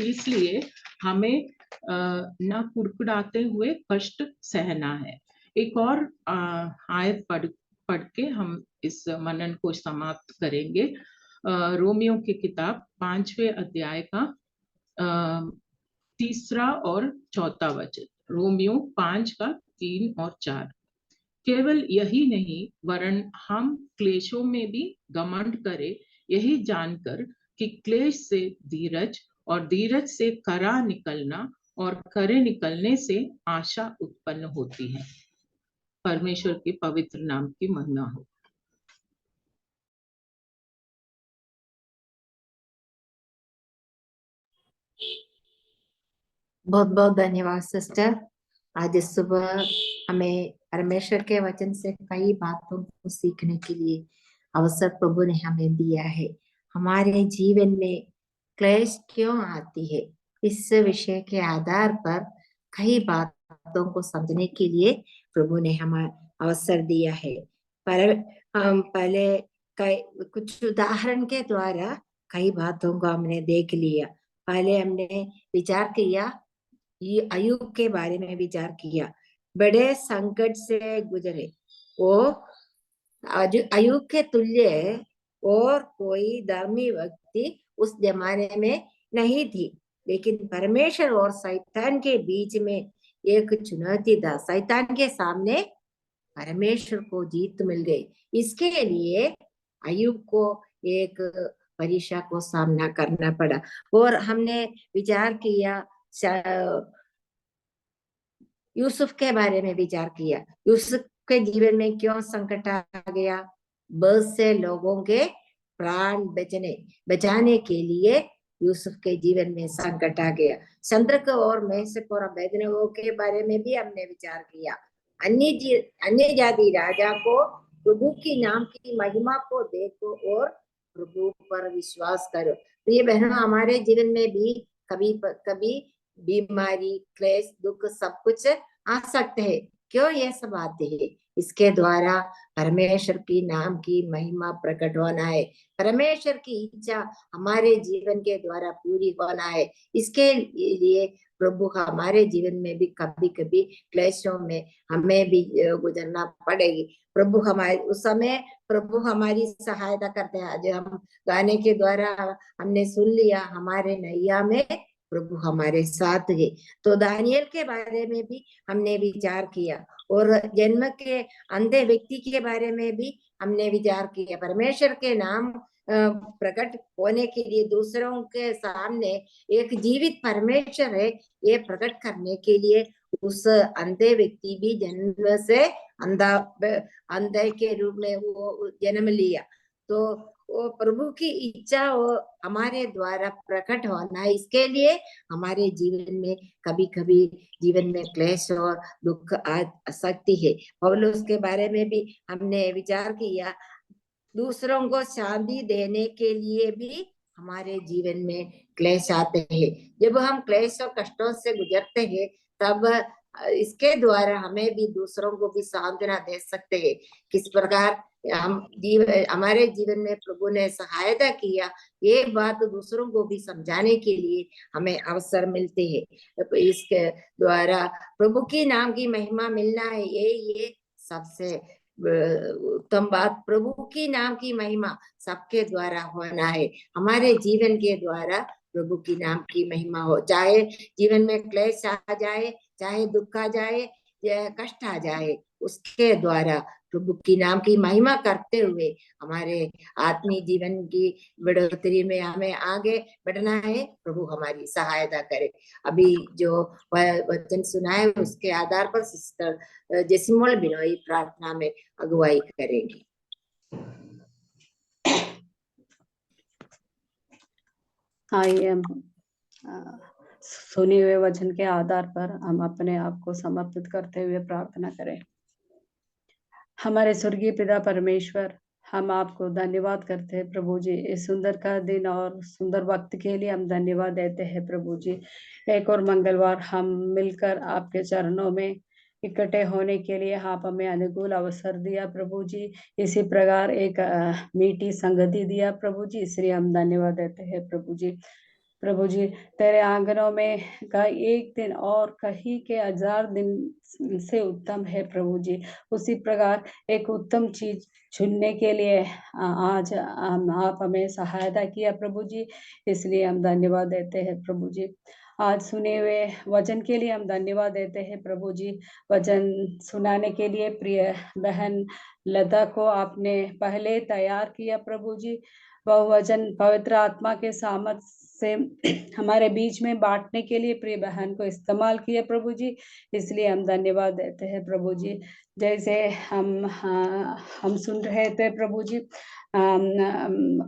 इसलिए हमें न कुड़कुड़ाते हुए कष्ट सहना है। एक और आयत पढ़ के हम इस मनन को समाप्त करेंगे। रोमियो की किताब 5वें अध्याय का 3 और 4 वचन। रोमियो 5 का 3 और 4। केवल यही नहीं, वरन हम क्लेशों में भी घमंड करें, यही जानकर कि क्लेश से धीरज और धीरज से करा निकलना और करे निकलने से आशा उत्पन्न होती है। परमेश्वर के पवित्र नाम की महिमा हो। बहुत बहुत धन्यवाद सिस्टर। आज सुबह हमें परमेश्वर के वचन से कई बातों को सीखने के लिए अवसर प्रभु ने हमें दिया है। हमारे जीवन में क्लेश क्यों आती है, इस विषय के आधार पर कई बातों को समझने के लिए प्रभु ने हमें अवसर दिया है। पर हम पहले कुछ उदाहरण के द्वारा कई बातों को हमने देख लिया। पहले हमने विचार किया, ये अयूब के बारे में विचार किया। बड़े संकट से गुजरे, वो अयूब के तुल्य और कोई धर्मी व्यक्ति उस जमाने में नहीं थी। लेकिन परमेश्वर और शैतान के बीच में एक चुनौती था। शैतान के सामने परमेश्वर को जीत मिल गई। इसके लिए अयूब को एक परीक्षा को सामना करना पड़ा। और हमने विचार किया, यूसुफ के बारे में विचार किया। यूसुफ के जीवन में क्यों संकट आ गया? बहुत से लोगों के प्राण बचाने के लिए यूसुफ के जीवन में संकट आ गया। शद्रक और मेशक और अबेदनगो के बारे में भी हमने विचार किया। अन्य जाति राजा को प्रभु की नाम की महिमा को देखो और प्रभु पर विश्वास करो। तो ये बहनों, हमारे जीवन में भी कभी बीमारी, क्लेश, दुख सब कुछ आ सकते हैं। क्यों ये सब आते हैं? इसके द्वारा परमेश्वर की नाम की महिमा प्रकट होना है। परमेश्वर की इच्छा हमारे जीवन के द्वारा पूरी होना है। इसके लिए प्रभु हमारे जीवन में भी कभी कभी क्लेशों में हमें भी गुजरना पड़ेगी। प्रभु हमारे उस समय प्रभु हमारी सहायता करते हैं। जो हम गाने के द्वारा हमने सुन लिया, हमारे नैया में प्रभु हमारे साथ है। तो दानियल के बारे में भी हमने विचार किया और जन्म के अंधे व्यक्ति के बारे में भी हमने विचार किया। परमेश्वर के नाम प्रकट होने के लिए दूसरों के सामने एक जीवित परमेश्वर है, ये प्रकट करने के लिए उस अंधे व्यक्ति भी जन्म से अंधे के रूप में वो जन्म लिया। तो वो प्रभु की इच्छा वो हमारे द्वारा प्रकट होना है। इसके लिए हमारे जीवन में कभी कभी जीवन में क्लेश और दुख आ सकती है। पौलुस के बारे में भी हमने विचार किया। दूसरों को शांति देने के लिए भी हमारे जीवन में क्लेश आते हैं। जब हम क्लेश और कष्टों से गुजरते हैं, तब इसके द्वारा हमें भी दूसरों को भी सांत्वना दे सकते हैं। किस प्रकार हमारे जीवन में प्रभु ने सहायता किया, ये बात दूसरों को भी समझाने के लिए हमें अवसर मिलते हैं। इसके द्वारा प्रभु की नाम की महिमा मिलना है, ये सबसे उत्तम बात। प्रभु की नाम की महिमा सबके द्वारा होना है। हमारे जीवन के द्वारा प्रभु की नाम की महिमा हो। चाहे जीवन में क्लेश आ जाए, चाहे दुख आ जाए, या कष्ट आ जाए, उसके द्वारा प्रभु की नाम की महिमा करते हुए हमारे आत्मीय जीवन की बढ़ोतरी में हमें आगे बढ़ना है। प्रभु हमारी सहायता करे। अभी जो वचन सुना है उसके आधार पर सिस्टर जेसिमोल बिनोई प्रार्थना में अगुवाई करेंगी। आइए सुने हुए वचन के आधार पर हम अपने आप को समर्पित करते हुए प्रार्थना करें। हमारे स्वर्गीय पिता परमेश्वर, हम आपको धन्यवाद करते हैं प्रभु जी। इस सुंदर का दिन और सुंदर वक्त के लिए हम धन्यवाद देते हैं प्रभु जी। एक और मंगलवार हम मिलकर आपके चरणों में इकट्ठे होने के लिए आप हमें अनुकूल अवसर दिया प्रभु जी। इसी प्रकार एक मीठी संगति दिया प्रभु जी, इसलिए हम धन्यवाद देते हैं प्रभु जी। प्रभु जी, तेरे आंगनों में का एक दिन और कहीं के 1000 दिन से उत्तम है प्रभु जी। उसी प्रकार एक उत्तम चीज चुनने के लिए आज आप हमें सहायता किया प्रभु जी, इसलिए हम धन्यवाद देते हैं प्रभु जी। आज सुने हुए वचन के लिए हम धन्यवाद देते हैं प्रभु जी। वचन सुनाने के लिए प्रिय बहन लता को आपने पहले तैयार किया प्रभु जी। वह वचन पवित्र आत्मा के सामर्थ से हमारे बीच में बांटने के लिए प्रिय बहन को इस्तेमाल किया प्रभु जी, इसलिए हम धन्यवाद देते हैं प्रभु जी। जैसे हम सुन रहे थे प्रभु जी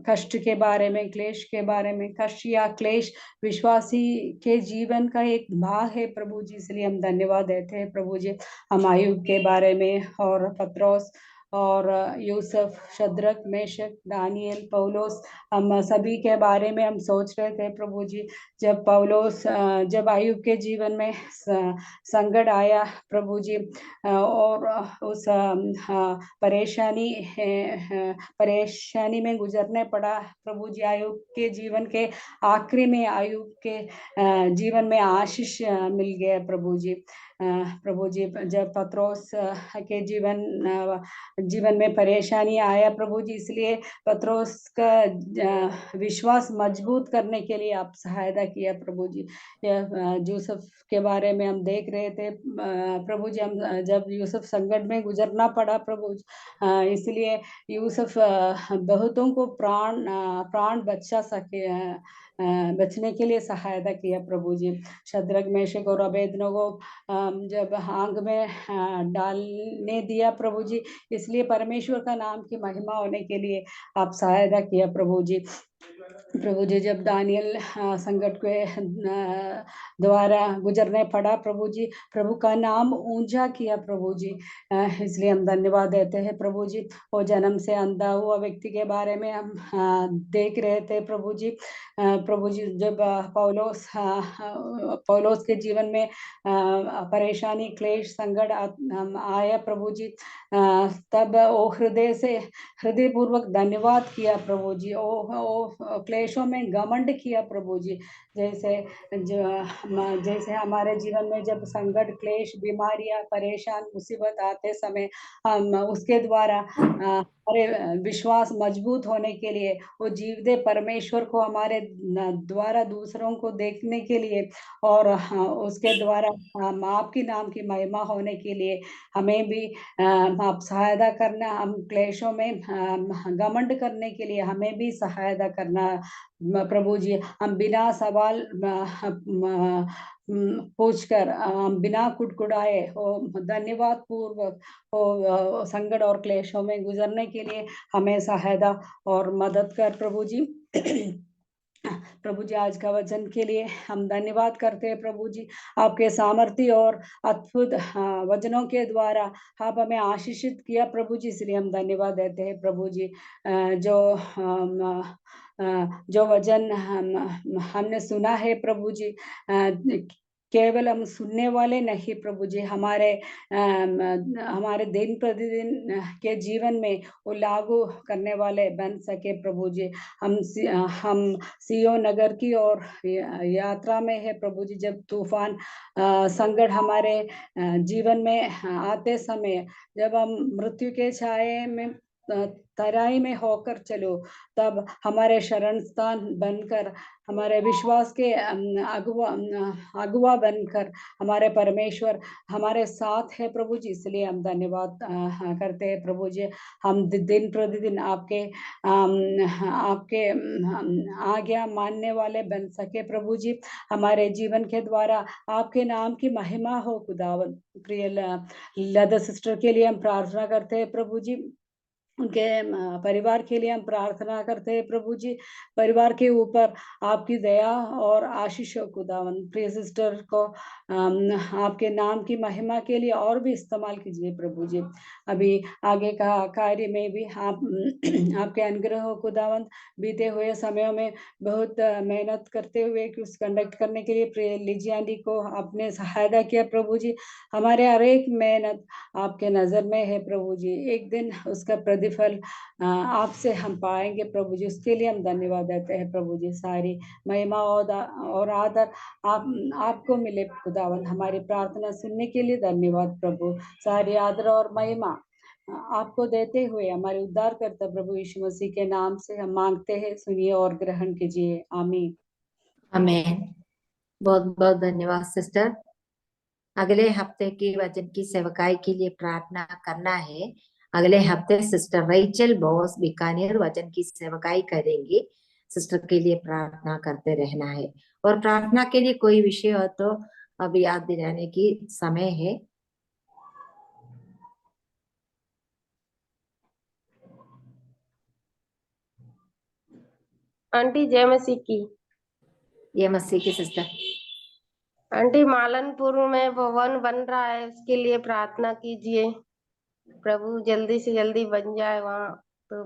कष्ट के बारे में, क्लेश के बारे में। कष्ट या क्लेश विश्वासी के जीवन का एक भाग है प्रभु जी, इसलिए हम धन्यवाद देते हैं प्रभु जी। हम आयुब के बारे में और पत्रोस और यूसुफ, शद्रक, मेशक, दानियल, पौलोस, हम सभी के बारे में हम सोच रहे थे प्रभु जी। जब आयुब के जीवन में संकट आया प्रभु जी और उस परेशानी में गुजरने पड़ा प्रभु जी। आयुब के जीवन के आखिरी में आयुब के जीवन में आशीष मिल गया प्रभु जी। प्रभु जी, जब पत्रोस के जीवन में परेशानी आया प्रभु जी, इसलिए पत्रोस का विश्वास मजबूत करने के लिए आप सहायता किया प्रभु जी। यूसुफ के बारे में हम देख रहे थे प्रभु जी। हम जब यूसुफ संकट में गुजरना पड़ा प्रभु जी, इसलिए यूसुफ बहुतों को प्राण बचने के लिए सहायता किया प्रभु जी। शद्रक, मेशक और अबेदनगो जब आग में डालने दिया प्रभु जी, इसलिए परमेश्वर का नाम की महिमा होने के लिए आप सहायता किया प्रभु जी। प्रभु जी, जब दानियल संकट के द्वारा गुजरने पड़ा प्रभु जी, प्रभु का नाम ऊंचा किया प्रभु जी, इसलिए हम धन्यवाद देते हैं प्रभु जी। वो जन्म से अंधा हुआ व्यक्ति के बारे में हम देख रहे थे प्रभु जी। प्रभु जी, जब पौलोस के जीवन में परेशानी, क्लेश, संकट आया प्रभु जी, तब वो हृदय पूर्वक धन्यवाद किया प्रभु जी। ओ क्लेशों में घमंड किया प्रभु जी। जैसे हमारे जीवन में जब संकट, क्लेश, बीमारियां, परेशान, मुसीबत आते समय हम उसके द्वारा हमारे विश्वास मजबूत होने के लिए, वो जीवते परमेश्वर को हमारे द्वारा दूसरों को देखने के लिए और उसके द्वारा आपकी नाम की महिमा होने के लिए हमें भी आप सहायता करना। हम क्लेशों में घमंड करने के लिए हमें भी सहायता करना प्रभु जी। हम बिना सवाल पूछकर बिना कुड़कुड़ाए धन्यवाद पूर्वक संकट और क्लेशों में गुजरने के लिए हमें सहायता और मदद कर प्रभु जी। प्रभु जी, आज का वचन के लिए हम धन्यवाद करते हैं प्रभु जी। आपके सामर्थ्य और अद्भुत वचनों के द्वारा आप हमें आशीषित किया प्रभु जी, इसलिए हम धन्यवाद देते हैं प्रभु जी। जो वचन हमने सुना है प्रभु जी, केवल हम सुनने वाले नहीं प्रभु जी, हमारे दिन प्रतिदिन के जीवन में वो लागू करने वाले बन सके प्रभु जी। हम सियोन नगर की ओर यात्रा में है प्रभु जी। जब तूफान संकट हमारे जीवन में आते समय, जब हम मृत्यु के छाये में तराई में होकर चलो, तब हमारे शरण स्थान बनकर, हमारे विश्वास के अगुआ बनकर हमारे परमेश्वर हमारे साथ है प्रभु जी, इसलिए हम धन्यवाद करते हैं प्रभु जी। हम दिन प्रतिदिन आपके आज्ञा मानने वाले बन सके प्रभु जी। हमारे जीवन के द्वारा आपके नाम की महिमा हो खुदावन। प्रिय लता सिस्टर के लिए हम प्रार्थना करते हैं प्रभु जी। उनके परिवार के लिए हम प्रार्थना करते हैं प्रभु जी। परिवार के ऊपर आपकी दया और आशीषों खुदावन, प्रिय सिस्टर को आपके नाम की महिमा के लिए और भी इस्तेमाल कीजिए प्रभु जी। अभी आगे का कार्य में भी आप आपके अनुग्रह खुदावन, बीते हुए समयों में बहुत मेहनत करते हुए कुछ कंडक्ट करने के लिए प्रिय लिजियानी को आपने सहायता किया प्रभु जी। हमारे हर एक मेहनत आपके नजर में है प्रभु जी, एक दिन उसका प्रतिफल आपसे हम पाएंगे प्रभु जी। उसके लिए हम धन्यवाद देते हैं प्रभु जी। सारी महिमा और आदर आपको मिले खुदावन। हमारी प्रार्थना सुनने के लिए धन्यवाद प्रभु। सारी आदर और महिमा आपको देते हुए हमारे उद्धार करता प्रभु यीशु मसीह के नाम से हम मांगते हैं, सुनिए और ग्रहण कीजिए, आमीन। आमीन। बहुत बहुत धन्यवाद सिस्टर। अगले हफ्ते की वचन की सेवकाई के लिए प्रार्थना करना है। अगले हफ्ते सिस्टर रेचल बॉस बीकानेर वचन की सेवकाई करेंगी। सिस्टर के लिए प्रार्थना करते रहना है। और प्रार्थना के लिए कोई विषय हो तो अब याद दिलाने की समय है। आंटी जय मसीह की। ये मसीह की सिस्टर। आंटी मालनपुर में भवन बन रहा है, उसके लिए प्रार्थना कीजिए। प्रभु जल्दी से जल्दी बन जाए वहाँ, तो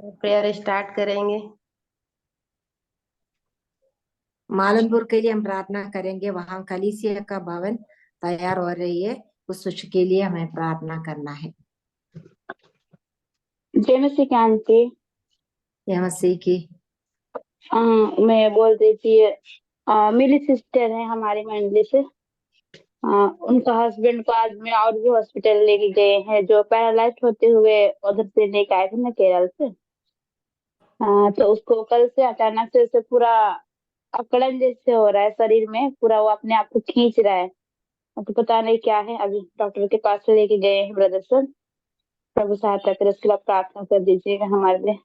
प्रेयर स्टार्ट करेंगे। मालनपुर के लिए हम प्रार्थना करेंगे। वहां कलीसिया का भवन तैयार हो रही है, उस विषय के लिए हमें प्रार्थना करना है। जय मसीह की आंटी। ये मसीह की। मैं बोल रही थी, मेरी सिस्टर है हमारी मंडली से। उनका हस्बैंड को आज में और भी हॉस्पिटल लेके गए हैं, जो पैरालाइज होते हुए उधर से लेके आए थे ना केरल से। तो उसको कल से अचानक से उसे पूरा अकड़न जैसे हो रहा है शरीर में, पूरा वो अपने आप को खींच रहा है। तो पता नहीं क्या है, अभी डॉक्टर के पास लेके गए हैं ब्रदर सर। प्रभु सहायता करे, उसके लिए प्रार्थना कर दीजिएगा हमारे लिए।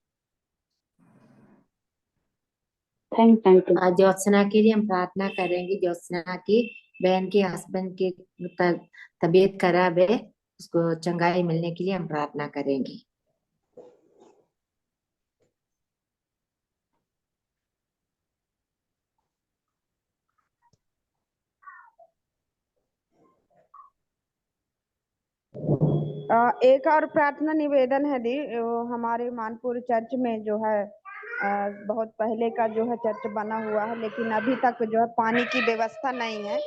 Thank you. ज्योत्सना के लिए हम प्रार्थना करेंगे। ज्योत्सना की बहन के हस्बैंड की तबीयत खराब है, उसको चंगाई मिलने के लिए हम प्रार्थना करेंगे। एक और प्रार्थना निवेदन है दी, वो हमारे मानपुर चर्च में जो है बहुत पहले का जो है चर्च बना हुआ है, लेकिन अभी तक जो है पानी की व्यवस्था नहीं है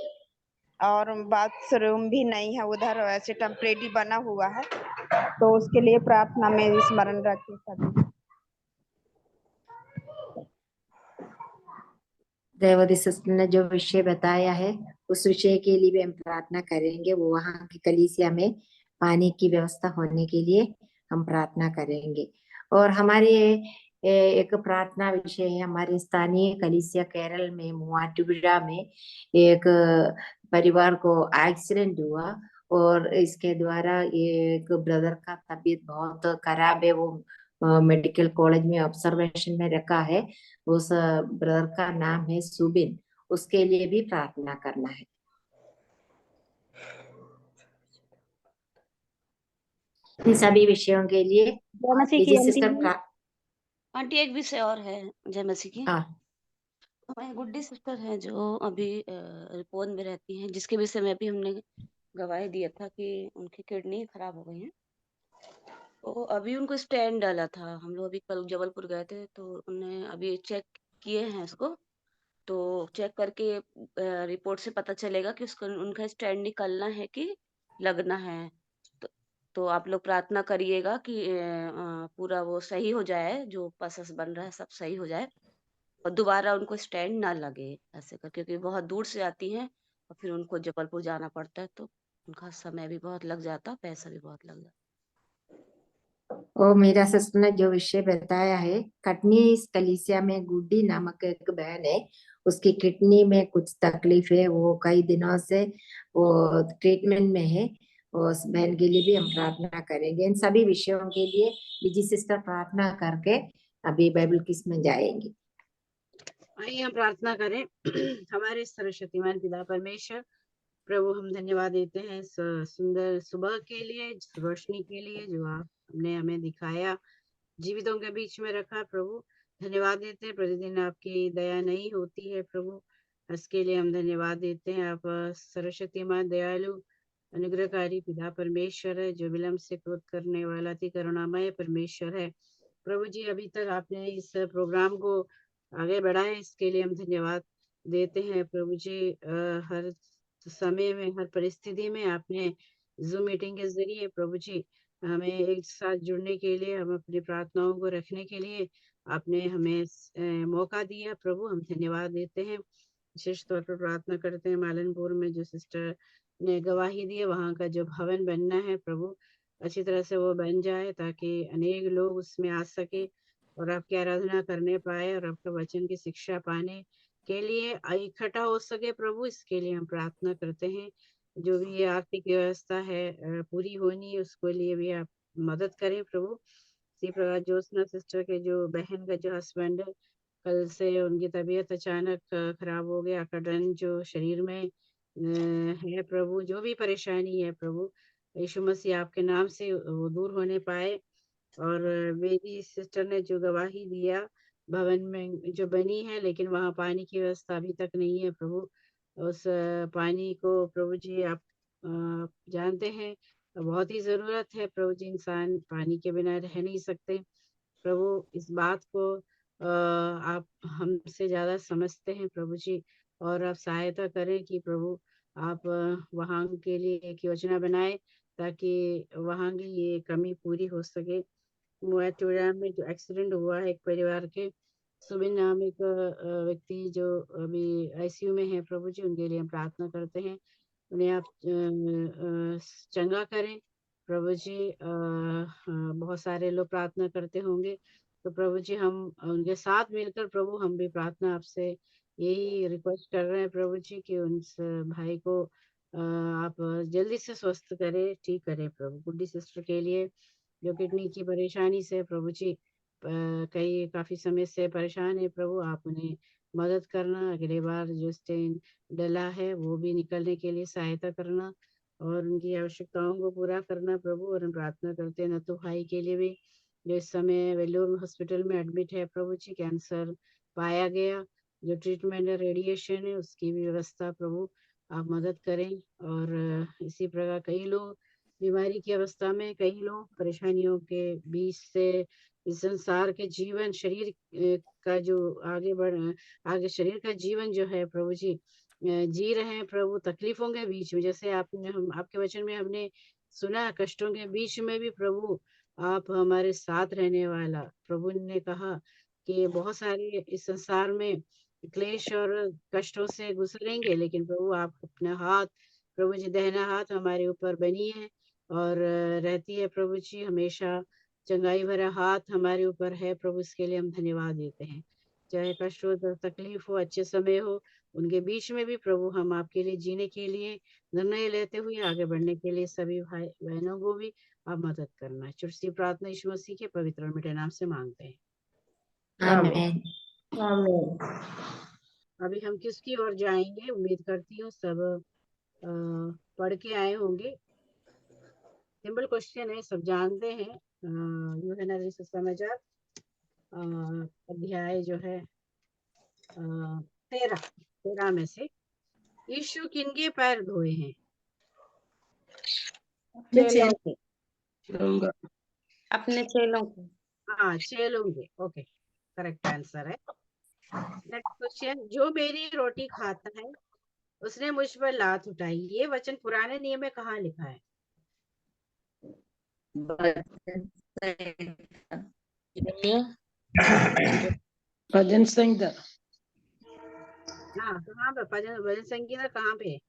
और बाथरूम भी नहीं है उधर, ऐसे टेम्परेरी बना हुआ है। तो उसके लिए प्रार्थना में स्मरण रखें सभी। देवदी सिस्टर ने जो विषय बताया है उस विषय के लिए भी हम प्रार्थना करेंगे। वो वहां की कलीसिया में पानी की व्यवस्था होने के लिए हम प्रार्थना करेंगे। और हमारे एक प्रार्थना विषय है, हमारे स्थानीय कलीसिया केरल में मुआटुपुझा में एक परिवार को एक्सीडेंट हुआ और इसके द्वारा एक ब्रदर का तबीयत बहुत खराब है। वो मेडिकल कॉलेज में ऑब्जर्वेशन में रखा है। उस ब्रदर का नाम है सुबिन, उसके लिए भी प्रार्थना करना है। इन सभी विषयों के लिए जय मसीह की सिस्टर आंटी एक विषय और है जय मसीह की। हमारी गुड्डी सिस्टर है जो अभी रिपोर्ट में रहती हैं, जिसके विषय में भी हमने गवाही दिया था कि उनकी किडनी खराब हो गई है। तो अभी उनको स्टेंट डाला था। हम लोग अभी कल जबलपुर गए थे, तो उन्हें अभी चेक किए हैं उसको। तो चेक करके रिपोर्ट से पता चलेगा कि उसको उनका स्टेंट निकलना है कि लगना है। तो आप लोग प्रार्थना करिएगा कि पूरा वो सही हो जाए, जो पसस बन रहा है सब सही हो जाए और दोबारा उनको स्टैंड ना लगे ऐसे कर, क्योंकि बहुत दूर से आती हैं और फिर उनको जबलपुर जाना पड़ता है, तो उनका समय भी बहुत लग जाता, पैसा भी बहुत लग जाता। और मेरा सिस्टर ने जो विषय बताया है, कटनी इस कलीसिया में गुड्डी नामक एक बहन है, उसकी किडनी में कुछ तकलीफ है, वो कई दिनों से वो ट्रीटमेंट में है। उस बहन के लिए भी हम प्रार्थना करेंगे। इन सभी विषयों के लिए बीजी सिस्टर प्रार्थना करके अभी बाइबल किस में जाएंगे। आइए हम प्रार्थना करें। हमारे सर्वशक्तिमान पिता परमेश्वर, प्रभु हम धन्यवाद देते हैं सुंदर सुबह के लिए, रोशनी के लिए जो आप हमने हमें दिखाया, जीवितों के बीच में रखा प्रभु। धन्यवाद देते हैं, प्रतिदिन आपकी दया नहीं होती है प्रभु, इसके लिए हम धन्यवाद देते हैं। आप सर्वशक्तिमान दयालु अनुग्रहकारी पिता परमेश्वर है, जो विलंब से क्रोध करने वाला अति करुणामय परमेश्वर है प्रभु जी। अभी तक आपने इस प्रोग्राम को आगे बढ़ाया, इसके लिए हम धन्यवाद देते हैं प्रभु जी। हर समय में, हर परिस्थिति में आपने जूम मीटिंग के जरिए प्रभु जी हमें एक साथ जुड़ने के लिए, हम अपनी प्रार्थनाओं को रखने के लिए आपने हमें मौका दिया प्रभु, हम धन्यवाद देते हैं। विशेष तौर पर प्रार्थना करते हैं मालनपुर में जो सिस्टर ने गवाही दी है, वहाँ का जो भवन बनना है प्रभु, अच्छी तरह से वो बन जाए ताकि अनेक लोग उसमें आ सके और आपकी आराधना करने पाए और आपका वचन की शिक्षा पाने के लिए इकट्ठा हो सके प्रभु, इसके लिए हम प्रार्थना करते हैं। जो भी ये आर्थिक व्यवस्था है पूरी होनी है, उसके लिए भी आप मदद करें प्रभु। इसी प्रकार ज्योत्सना सिस्टर के जो बहन का जो हस्बैंड है, कल से उनकी तबीयत अचानक खराब हो गया, अकड़न जो शरीर में है प्रभु, जो भी परेशानी है प्रभु, यीशु मसीह आपके नाम से वो दूर होने पाए। और मेरी सिस्टर ने जो गवाही दिया, भवन में जो बनी है लेकिन वहाँ पानी की व्यवस्था अभी तक नहीं है प्रभु, उस पानी को प्रभु जी आप जानते हैं बहुत ही जरूरत है प्रभु जी, इंसान पानी के बिना रह नहीं सकते प्रभु। इस बात को आप हमसे ज्यादा समझते हैं प्रभु जी, और आप सहायता करें कि प्रभु आप वहाँ के लिए एक योजना बनाए ताकि वहाँ की ये कमी पूरी हो सके। मोएटोरियम में जो एक्सीडेंट हुआ है एक परिवार के, सुबिन नाम एक व्यक्ति जो अभी आईसीयू में है प्रभु जी, उनके लिए हम प्रार्थना करते हैं, उन्हें आप चंगा करें प्रभु जी। बहुत सारे लोग प्रार्थना करते होंगे, तो प्रभु जी हम उनके साथ मिलकर प्रभु हम भी प्रार्थना आपसे यही रिक्वेस्ट कर रहे हैं प्रभु जी कि उस भाई को आप जल्दी से स्वस्थ करें, ठीक करें प्रभु। गुड्डी सिस्टर के लिए जो किडनी की परेशानी से प्रभु जी काफी समय से परेशान है प्रभु, आप उन्हें मदद करना, अगले बार जो स्टेन डला है वो भी निकलने के लिए सहायता करना और उनकी आवश्यकताओं को पूरा करना प्रभु। और हम प्रार्थना करते हैं नतु भाई के लिए भी, जो इस समय वेल्लोर हॉस्पिटल में एडमिट है प्रभु जी, कैंसर पाया गया, जो ट्रीटमेंट है रेडिएशन है उसकी भी व्यवस्था प्रभु आप मदद करें। और इसी प्रकार कई लोग बीमारी की अवस्था में, कई लोग परेशानियों के बीच से इस संसार के जीवन, शरीर का जो आगे शरीर का जीवन जो है प्रभु जी जी रहे हैं प्रभु, तकलीफों के बीच में, जैसे आपके वचन में हमने सुना, कष्टों के बीच में भी प्रभु आप हमारे साथ रहने वाला प्रभु ने कहा कि बहुत सारे इस संसार में क्लेश और कष्टों से गुजरेंगे, लेकिन प्रभु आप अपना हाथ प्रभु जी, दहना हाथ हमारे ऊपर बनी है और रहती है प्रभु जी, हमेशा चंगाई भरा हाथ हमारे ऊपर है प्रभु, इसके लिए हम धन्यवाद देते हैं। चाहे कष्ट हो, तकलीफ हो, अच्छे समय हो, उनके बीच में भी प्रभु हम आपके लिए जीने के लिए निर्णय लेते हुए आगे बढ़ने के लिए सभी भाई बहनों को भी आप मदद करना। चुटसी प्रार्थना यीशु मसीह के पवित्र और मीठे नाम से मांगते हैं, आमीन। आमीन। अभी हम किसकी ओर जाएंगे, उम्मीद करती हूँ सब पढ़ के आए होंगे। सिंपल क्वेश्चन है, सब जानते हैं। यूहन्ना सुसमाचार अध्याय जो है 13 में से यीशु किनके पैर धोए हैं? अपने चेलों को। हाँ, चेलों के। ओके, करेक्ट आंसर है। नेक्स्ट क्वेश्चन, जो मेरी रोटी खाता है उसने मुझ पर लात उठाई, ये वचन पुराने नियम में कहाँ लिखा है? भजन संहिता। हाँ, कहाँ पे भजन संहिता कहाँ पे?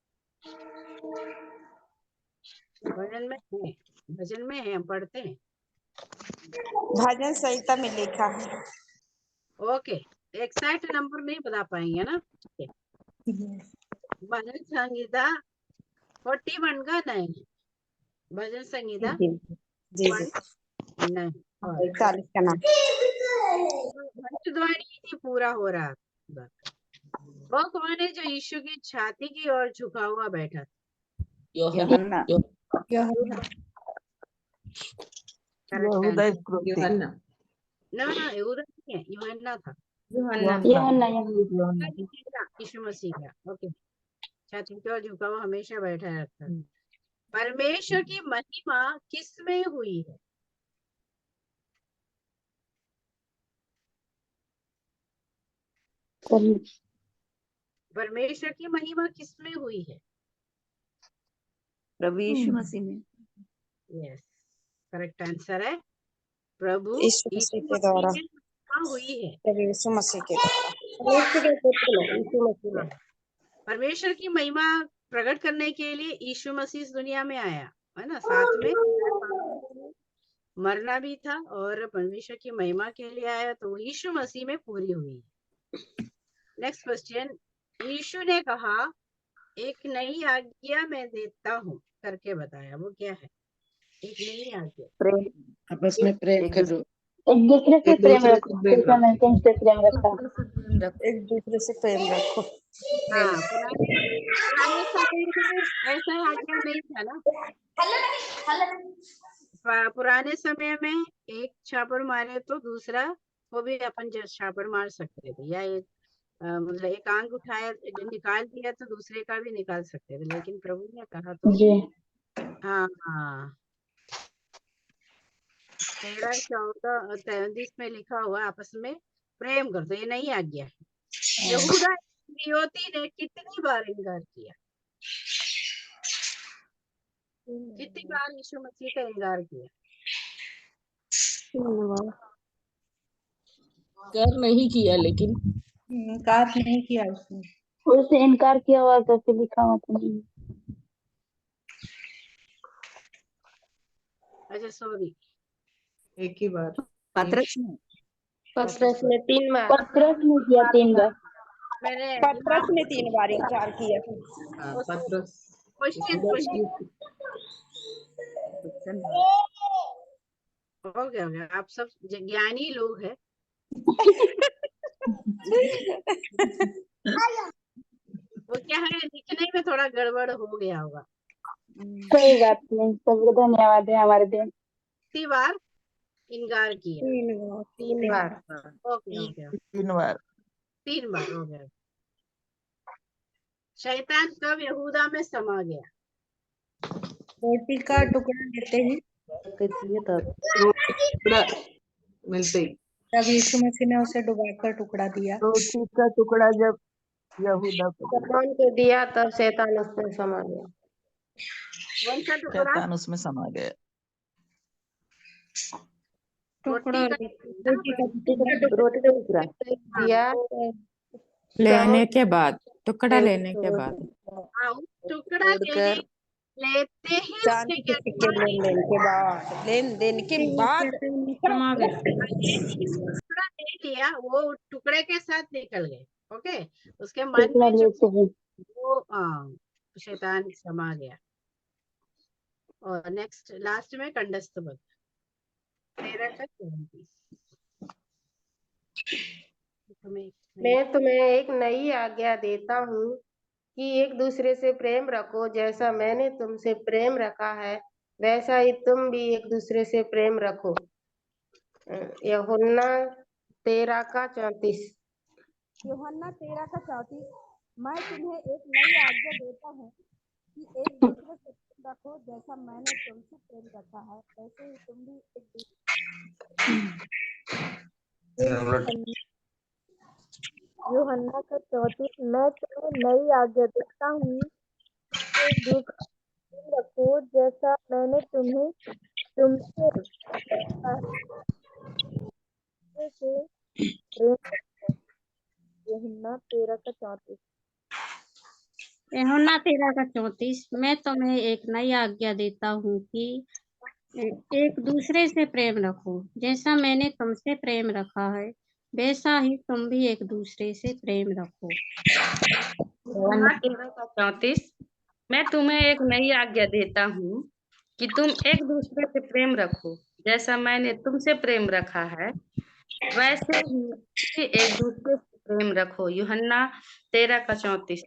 भजन में है, भजन में है, हम पढ़ते हैं। भजन संहिता में लिखा है। ओके, एक्सैक्ट नंबर नहीं बता पाएंगे ना? भजन संहिता 41 का 9, भजन संहिता 41 का नाम भविष्यवाणी नहीं पूरा हो रहा। वो कौन है जो यीशु की छाती की ओर झुका हुआ बैठा? यूहन्ना। Correct answer. यूहन्ना। ना यहूदा नहीं है, यूहन्ना था। यूहन्ना यीशु मसीह का। ओके, छाती को झुकाव हमेशा बैठा रखता है। परमेश्वर की महिमा किस में हुई है? परमेश्वर की महिमा किस में हुई है? प्रभु यीशु मसीह में। यस, करेक्ट आंसर है प्रभु यीशु यीशु मसीह के मसीह द्वारा, में महिमा हुई है। प्रभु यीशु मसीह के द्वारा, मनुष्य के पुत्र में, यीशु मसीह में। परमेश्वर की महिमा प्रकट करने के लिए यीशु मसीह इस दुनिया में आया, है ना। साथ में मरना भी था और परमेश्वर की महिमा के लिए आया, तो यीशु मसीह में पूरी हुई। नेक्स्ट क्वेश्चन, यीशु ने कहा एक नई आज्ञा मैं देता हूँ करके बताया, वो क्या है? एक नई आज्ञा। प्रेम, आपस में प्रेम करो, एक दूसरे से प्रेम रखो जैसा मैंने तुमसे प्रेम रखा। एक दूसरे से प्रेम रखो। हाँ, पुराने समय में ऐसा आज्ञा नहीं था ना। पुराने समय में एक छापर मारे तो दूसरा को भी अपन छापर मार सकते थे, या एक मतलब एक आंख उठाया निकाल दिया तो दूसरे का भी निकाल सकते थे, लेकिन प्रभु ने कहा तो हाँ 13:14-33 में लिखा हुआ आपस में प्रेम कर दो, ये नहीं आज्ञा है। यहूदा इस्करियोती ने कितनी बार इनकार किया? कितनी बार यीशु मसीह का इनकार किया? कर नहीं किया, लेकिन इनकार नहीं किया उसने। उसने इनकार किया हुआ तो फिर लिखा हुआ तो नहीं। अच्छा सॉरी, एक ही बार। पतरस में 3 बार। पतरस में किया 3 बार। मैंने पतरस ने 3 बार इनकार किया। पतरस। क्वेश्चन हो गया, आप सब ज्ञानी लोग हैं। वो क्या है, लिखने में थोड़ा गड़बड़ हो गया होगा। कोई बात नहीं, सबको धन्यवाद है हमारे दिन। कितनी बार इनकार किया? 3 बार। ओके 3 बार। 3 बार हो गया। शैतान कब यहूदा में समा गया? रोटी का टुकड़ा लेते ही, मिलते ही तब यीशु मसीह ने उसे डुबाकर टुकड़ा दिया। रोटी का टुकड़ा जब यहूदा को शैतान को दिया तब शैतान उसमें समा गया। कौन सा टुकड़ा? शैतान उसमें समा गया। टुकड़ा रोटी का टुकड़ा दिया लेने के बाद, टुकड़ा लेने के बाद, टुकड़ा लेते ही चांदी के सिक्के लेन देन के बाद समा गया। टुकड़ा ले लिया, वो टुकड़े के साथ निकल गए। ओके, उसके मन में जो वो शैतान समा गया। और नेक्स्ट लास्ट में कंडस्त बद 13:34। मैं तुम्हें एक नई आज्ञा देता हूँ कि एक दूसरे से प्रेम रखो, जैसा मैंने तुमसे प्रेम रखा है वैसा ही तुम भी एक दूसरे से प्रेम रखो। यूहन्ना 13:34। यूहन्ना 13:34। मैं तुम्हें एक नई आज्ञा देता हूँ कि एक दूसरे से प्रेम रखो, जैसा मैंने तुमसे प्रेम रखा है वैसे ही तुम भी एक दूसरे। यूहन्ना 34। मैं तुम्हें नई आज्ञा देता हूँ एक दूसरे से प्रेम रखो, जैसा मैंने तुमसे प्रेम रखा है। यूहन्ना 13:34। यूहन्ना 13:34। मैं तुम्हें एक नई आज्ञा देता हूँ कि एक दूसरे से प्रेम रखो, जैसा मैंने तुमसे प्रेम रखा है वैसा ही तुम भी एक दूसरे से प्रेम रखो। यूहन्ना 13:34। मैं तुम्हें एक नई आज्ञा देता हूँ कि तुम एक दूसरे से प्रेम रखो, जैसा मैंने तुमसे प्रेम रखा है वैसे ही एक दूसरे से प्रेम रखो। यूहन्ना 13:34।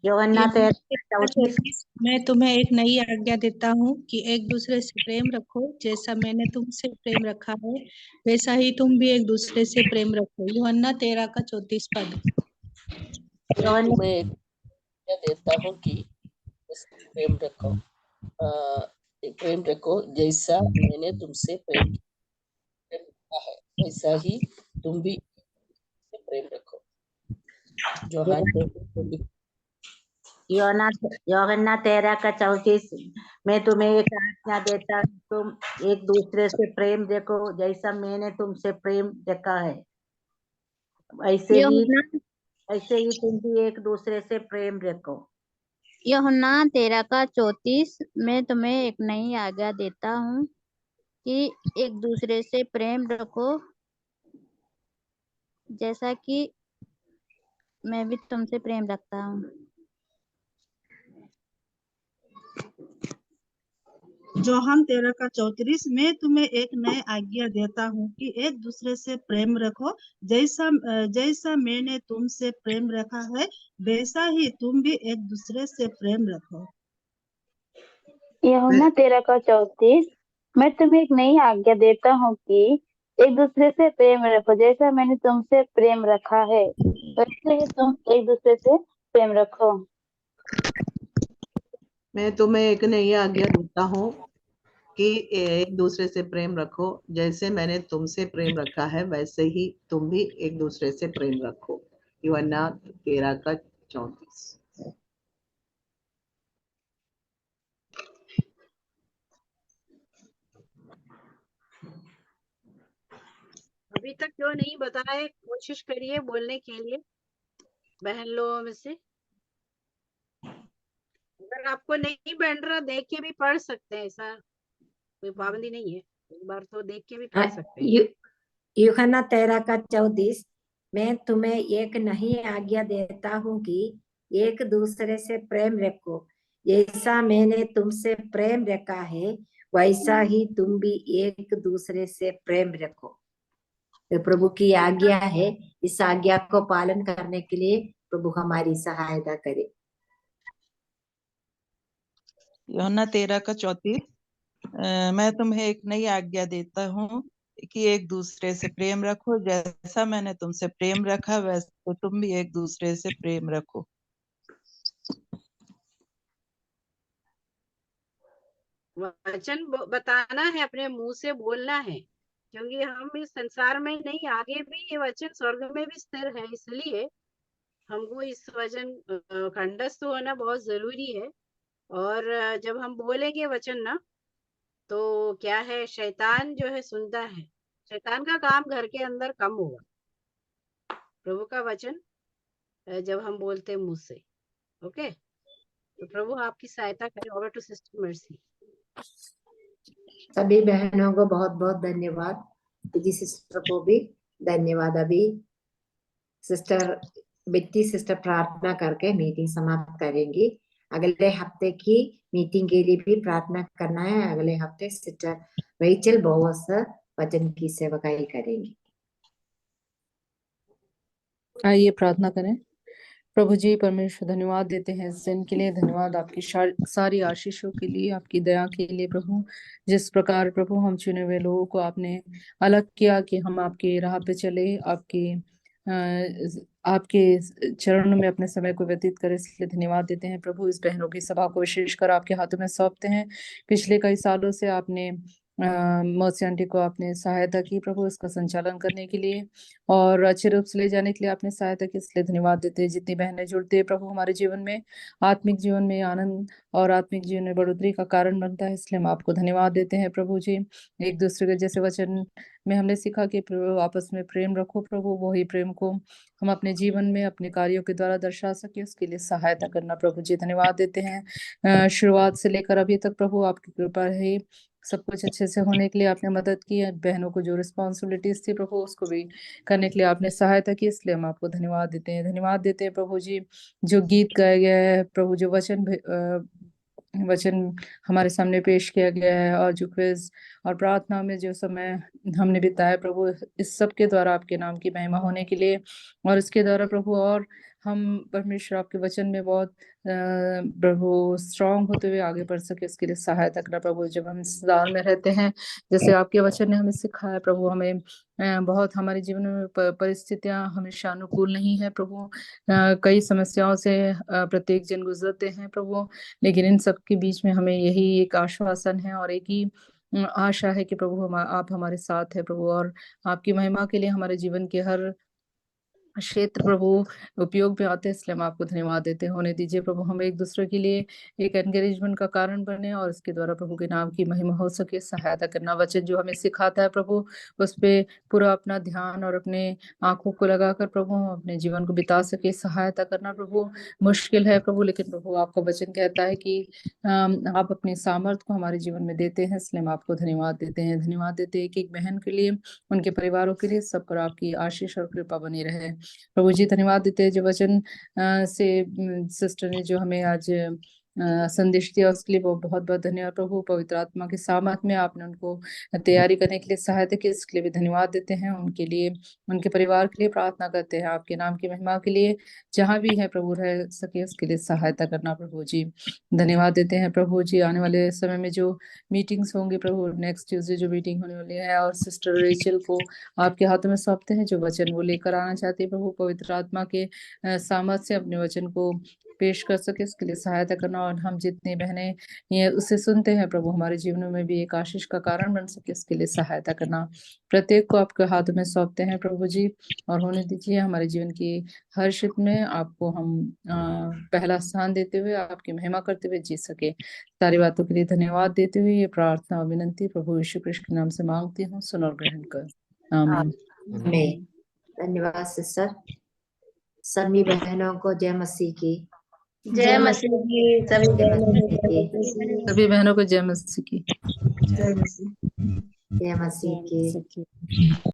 यूहन्ना यूहन्ना 13:34 13:34 मैं तुम्हें एक नई आज्ञा देता हूँ कि एक दूसरे से प्रेम रखो, जैसा मैंने तुमसे प्रेम रखा है वैसा ही तुम भी एक दूसरे से प्रेम रखो। यूहन्ना 13:34 पद। यूहन्ना तुम्हें एक आज्ञा देता हूँ कि प्रेम रखो, प्रेम रखो जैसा मैंने तुमसे प्रेम रखा है वैसा ही तुम भी प्रेम रखो। यूहन्ना 13:34 मैं तुम्हें एक आज्ञा देता हूँ, तुम एक दूसरे से प्रेम रखो, जैसा मैंने तुमसे प्रेम रखा है ऐसे ही तुम भी एक दूसरे से प्रेम रखो। यूहन्ना 13:34 मैं तुम्हें एक नई आज्ञा देता हूँ कि एक दूसरे से प्रेम रखो, जैसा कि मैं भी तुमसे प्रेम रखता हूँ। यूहन्ना 13:34 मैं तुम्हें एक नई आज्ञा देता हूँ कि एक दूसरे से प्रेम रखो, जैसा मैंने तुमसे प्रेम रखा है वैसा ही तुम भी एक दूसरे से प्रेम रखो। यूहन्ना 13:34 मैं तुम्हें एक नई आज्ञा देता हूँ कि एक दूसरे से प्रेम रखो, जैसा मैंने तुमसे प्रेम रखा है वैसे ही तुम एक दूसरे से प्रेम रखो। मैं तुम्हें एक नई आज्ञा देता हूँ कि एक दूसरे से प्रेम रखो, जैसे मैंने तुमसे प्रेम रखा है वैसे ही तुम भी एक दूसरे से प्रेम रखो। यूहन्ना 13:34। अभी तक जो नहीं बताए कोशिश करिए बोलने के लिए बहन लोगों में से। अगर आपको नहीं बन रहा देख के भी पढ़ सकते हैं, ऐसा कोई पाबंदी नहीं है, एक बार तो देख के भी पढ़ सकते हैं। यूहन्ना 13:34 मैं तुम्हें एक नई आज्ञा देता हूँ कि एक दूसरे से प्रेम रखो, जैसा मैंने तुमसे प्रेम रखा है वैसा ही तुम भी एक दूसरे से प्रेम रखो। तो प्रभु की आज्ञा है, इस आज्ञा को पालन करने के लिए प्रभु हमारी सहायता करे। यूहन्ना 13:34 मैं तुम्हें एक नई आज्ञा देता हूँ कि एक दूसरे से प्रेम रखो, जैसा मैंने तुमसे प्रेम रखा वैसे तुम भी एक दूसरे से प्रेम रखो। वचन बताना है, अपने मुंह से बोलना है, क्योंकि हम इस संसार में नहीं, आगे भी ये वचन स्वर्ग में भी स्थिर है, इसलिए हमको इस वचन कंठस्थ होना बहुत जरूरी है। और जब हम बोलेंगे वचन ना, तो क्या है, शैतान जो है सुनता है, शैतान का काम घर के अंदर कम होगा प्रभु का वचन जब हम बोलते हैं मुंह से। ओके, तो प्रभु आपकी सहायता करें। Over to sister Mercy. सभी बहनों को बहुत बहुत धन्यवाद, जी सिस्टर को भी धन्यवाद। अभी सिस्टर बिट्टी सिस्टर प्रार्थना करके मीटिंग समाप्त करेंगी। अगले हफ्ते की मीटिंग के लिए भी प्रार्थना करना है। अगले हफ्ते सिस्टर रेचल बोवस वचन की सेवकाई करेंगी। आइए प्रार्थना करें। प्रभु जी परमेश्वर धन्यवाद देते हैं इस दिन के लिए, धन्यवाद आपकी सारी आशीषों के लिए, आपकी दया के लिए प्रभु। जिस प्रकार प्रभु हम चुने हुए लोगों को आपने अलग किया कि हम आपके राह पे चले, आपके चरणों में अपने समय को व्यतीत करें, इसलिए धन्यवाद देते हैं प्रभु। इस बहनों की सभा को विशेषकर आपके हाथों में सौंपते हैं। पिछले कई सालों से आपने मौसी आंटी को आपने सहायता की प्रभु इसका संचालन करने के लिए, और अच्छे रूप से ले जाने के लिए आपने सहायता की, इसलिए धन्यवाद देते हैं। जितनी बहनें जुड़ती है प्रभु हमारे जीवन में, आत्मिक जीवन में आनंद और आत्मिक जीवन में बढ़ोतरी का कारण बनता है, इसलिए हम आपको धन्यवाद देते हैं प्रभु जी। एक दूसरे के जैसे वचन में हमने सीखा कि प्रभु आपस में प्रेम रखो प्रभु, वही प्रेम को हम अपने जीवन में अपने कार्यों के द्वारा दर्शा सके, उसके लिए सहायता करना प्रभु जी। धन्यवाद देते हैं शुरुआत से लेकर अभी तक प्रभु आपकी कृपा है, सब कुछ अच्छे से होने के लिए आपने मदद की है। बहनों को जो रिस्पॉन्सिबिलिटीज थी प्रभु उसको भी करने के लिए आपने सहायता की, इसलिए हम आपको धन्यवाद देते हैं। धन्यवाद देते हैं प्रभु जी, जो गीत गाया गया है प्रभु, जो वचन हमारे सामने पेश किया गया है, और जो क्विज और प्रार्थना में जो समय हमने बिताया प्रभु, इस सब के द्वारा आपके नाम की महिमा होने के लिए, और इसके द्वारा प्रभु और हम परमेश्वर आपके वचन में बहुत प्रभु स्ट्रांग होते हुए आगे बढ़ सके, उसके लिए सहायता करना प्रभु। जब हम इंतजार में रहते हैं, जैसे आपके वचन ने हमें सिखाया प्रभु, हमें बहुत हमारे जीवन में परिस्थितियां हमेशा अनुकूल नहीं है प्रभु। कई समस्याओं से प्रत्येक जन गुजरते हैं प्रभु, लेकिन इन सब के बीच में हमें यही एक आश्वासन है और एक ही आशा है कि प्रभु आप हमारे साथ है प्रभु, और आपकी महिमा के लिए हमारे जीवन के हर क्षेत्र प्रभु उपयोग में आते हैं। इसलिए हम आपको धन्यवाद देते हैं। होने दीजिए प्रभु, हम एक दूसरे के लिए एक एनकरेजमेंट का कारण बने और इसके द्वारा प्रभु के नाम की महिमा हो सके। सहायता करना, वचन जो हमें सिखाता है प्रभु, उस पे पूरा अपना ध्यान और अपने आंखों को लगाकर प्रभु हम अपने जीवन को बिता सके। सहायता करना प्रभु मुश्किल है प्रभु, लेकिन प्रभु आपका वचन कहता है कि आप अपनी सामर्थ को हमारे जीवन में देते हैं। इसलिए हम आपको धन्यवाद देते हैं। धन्यवाद देते हैं कि एक बहन के लिए, उनके परिवारों के लिए, सब पर आपकी आशीष और कृपा बनी रहे प्रभु जी। धन्यवाद देते हैं जो वचन से सिस्टर ने जो हमें आज संदेश दिया, उसके लिए वो बहुत बहुत धन्यवाद प्रभु। पवित्र आत्मा के सामर्थ में आपने उनको तैयारी करने के लिए सहायता की, इसके लिए भी धन्यवाद देते हैं। उनके लिए, उनके परिवार के लिए प्रार्थना करते हैं, आपके नाम की महिमा के लिए जहाँ भी है प्रभु रह सके उसके लिए सहायता करना प्रभु जी। धन्यवाद देते हैं प्रभु जी। आने वाले समय में जो मीटिंग्स होंगे प्रभु, नेक्स्ट ट्यूसडे जो मीटिंग होने वाली है, और सिस्टर रेचल को आपके हाथों में सौंपते हैं, जो वचन वो लेकर आना चाहते हैं प्रभु। पवित्र आत्मा के सामर्थ से अपने वचन को पेश कर सके, इसके लिए सहायता करना, और हम जितनी बहनें ये उसे सुनते हैं प्रभु, हमारे जीवनों में भी एक आशीष का कारण बन सके, इसके लिए सहायता करना। प्रत्येक को आपके हाथों में सौंपते हैं प्रभु जी, और होने दीजिए हमारे जीवन की हर क्षेत्र में आपको हम पहला स्थान देते हुए, आपकी महिमा करते हुए जी सके। सारी बातों के लिए धन्यवाद देते हुए ये प्रार्थना और विनंती प्रभु यीशु कृष्ण के नाम से मांगती हूँ, सुन और ग्रहण कर, आमीन। धन्यवाद सिस्टर। सभी बहनों को जय मसीह की। जय मसीह की। सभी बहनों को जय मसीह की। जय मसीह की।